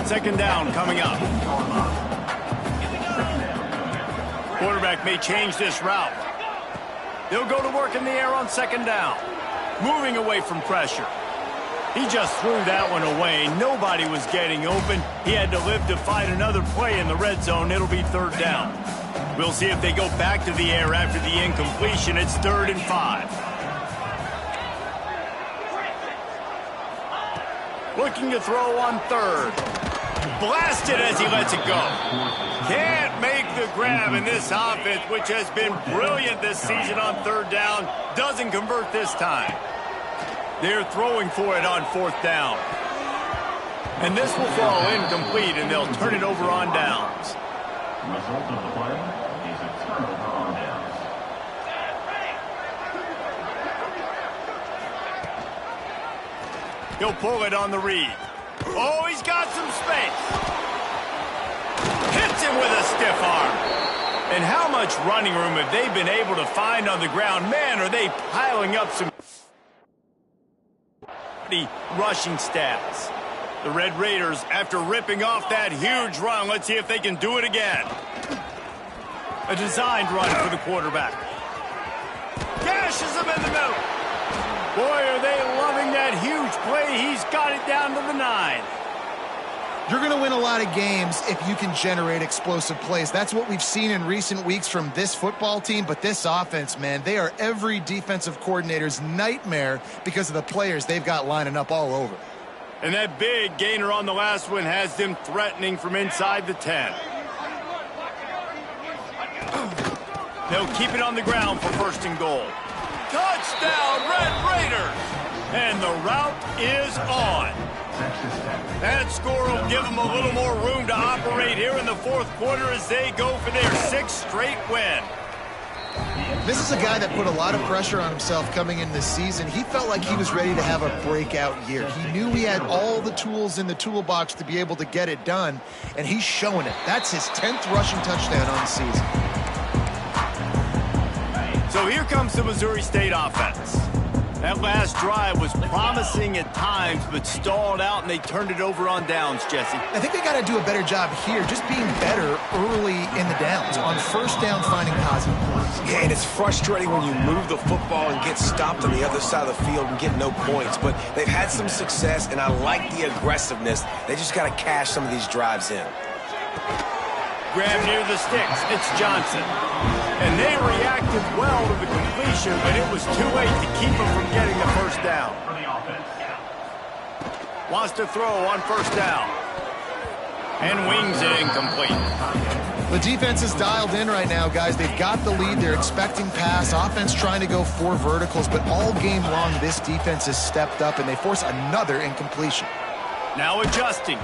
2nd down coming up. Quarterback may change this route. They'll go to work in the air on 2nd down. Moving away from pressure. He just threw that one away. Nobody was getting open. He had to live to fight another play in the red zone. It'll be 3rd down. We'll see if they go back to the air after the incompletion. It's 3rd and 5. Looking to throw on 3rd. Blasted as he lets it go. Can't make the grab in this offense, which has been brilliant this season on 3rd down. Doesn't convert this time. They're throwing for it on 4th down. And this will fall incomplete, and they'll turn it over on downs. The result of the play is a turnover on downs. He'll pull it on the read. Oh, he's got some space. Hits him with a stiff arm. And how much running room have they been able to find on the ground? Man, are they piling up some rushing stats. The Red Raiders, after ripping off that huge run, let's see if they can do it again. A designed run for the quarterback. Gashes him in the middle. Boy, are they loving that huge play. He's got it down to the 9. You're going to win a lot of games if you can generate explosive plays. That's what we've seen in recent weeks from this football team, but this offense, man, they are every defensive coordinator's nightmare because of the players they've got lining up all over. And that big gainer on the last one has them threatening from inside the 10. They'll keep it on the ground for 1st and goal. Touchdown, Red Raiders! And the route is on. That score will give them a little more room to operate here in the 4th quarter as they go for their 6th straight win. This is a guy that put a lot of pressure on himself coming in this season. He felt like he was ready to have a breakout year. He knew he had all the tools in the toolbox to be able to get it done, and he's showing it. That's his 10th rushing touchdown on the season. So here comes the Missouri State offense. That last drive was promising at times, but stalled out, and they turned it over on downs, Jesse. I think they got to do a better job here, just being better early in the downs. On 1st down, finding positive points. Yeah, and it's frustrating when you move the football and get stopped on the other side of the field and get no points. But they've had some success, and I like the aggressiveness. They just got to cash some of these drives in. Grab near the sticks. It's Johnson. And they reacted well to the completion, but it was too late to keep them from getting the first down. Wants to throw on first down. And wings it incomplete. The defense is dialed in right now, guys. They've got the lead. They're expecting pass. Offense trying to go 4 verticals, but all game long, this defense has stepped up, and they force another incompletion. Now adjusting.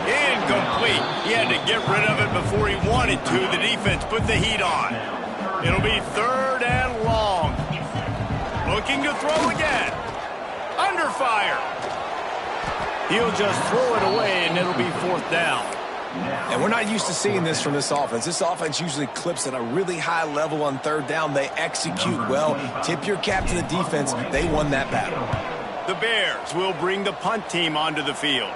Incomplete. He had to get rid of it before he wanted to. The defense put the heat on. It'll be 3rd and long. Looking to throw again. Under fire. He'll just throw it away, and it'll be 4th down. And we're not used to seeing this from this offense. This offense usually clips at a really high level on 3rd down. They execute well. Tip your cap to the defense. They won that battle. The Bears will bring the punt team onto the field.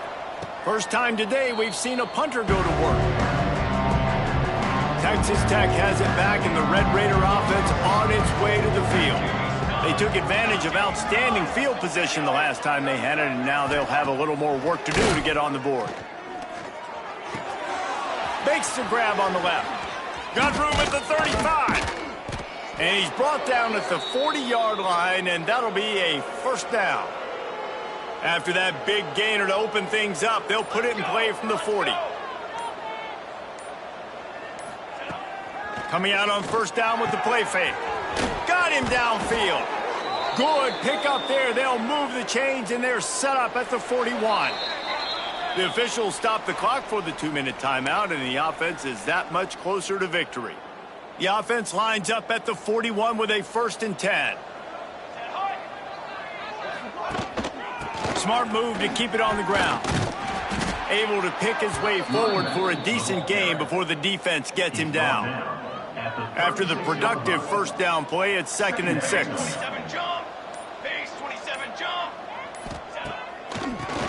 First time today we've seen a punter go to work. Texas Tech has it back, and the Red Raider offense on its way to the field. They took advantage of outstanding field position the last time they had it, and now they'll have a little more work to do to get on the board. Makes the grab on the left. Got room at the 35. And he's brought down at the 40-yard line, and that'll be a first down. After that big gainer to open things up, they'll put it in play from the 40. Coming out on first down with the play fake. Got him downfield. Good pick up there. They'll move the chains, and they're set up at the 41. The officials stop the clock for the 2-minute timeout, and the offense is that much closer to victory. The offense lines up at the 41 with a 1st and 10. Smart move to keep it on the ground. Able to pick his way forward for a decent gain before the defense gets him down. After the productive first down play, it's 2nd and 6.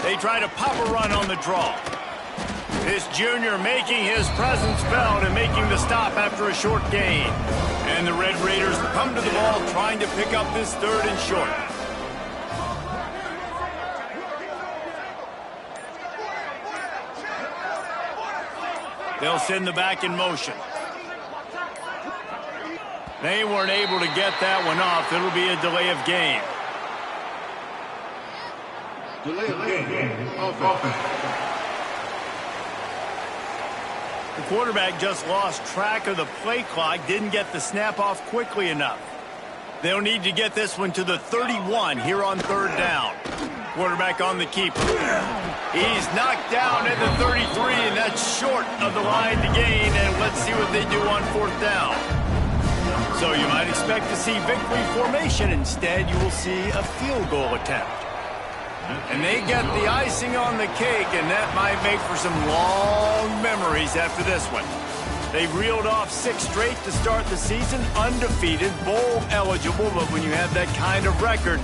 They try to pop a run on the draw. This junior making his presence felt and making the stop after a short gain. And the Red Raiders come to the ball trying to pick up this 3rd and short. They'll send the back in motion. They weren't able to get that one off. It'll be a delay of game. Delay of game. Offense. The quarterback just lost track of the play clock, didn't get the snap off quickly enough. They'll need to get this one to the 31 here on 3rd down. Quarterback on the keeper. He's knocked down at the 33, and that's short of the line to gain, and let's see what they do on 4th down. So you might expect to see victory formation. Instead, you will see a field goal attempt. And they get the icing on the cake, and that might make for some long memories after this one. They reeled off 6 straight to start the season, undefeated, bowl eligible, but when you have that kind of record,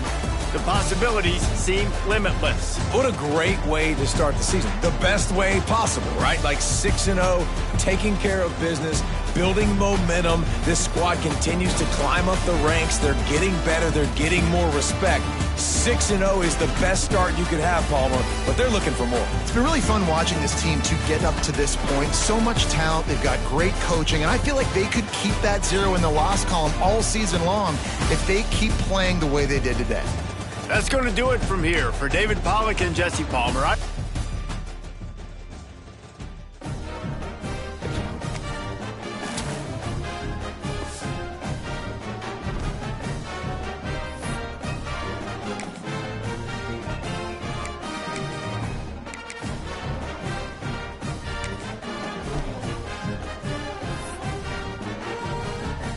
the possibilities seem limitless. What a great way to start the season. The best way possible, right? Like 6-0, taking care of business, building momentum. This squad continues to climb up the ranks. They're getting better. They're getting more respect. 6-0 is the best start you could have, Palmer, but they're looking for more. It's been really fun watching this team to get up to this point. So much talent. They've got great coaching, and I feel like they could keep that 0 in the loss column all season long if they keep playing the way they did today. That's going to do it from here. For David Pollack and Jesse Palmer,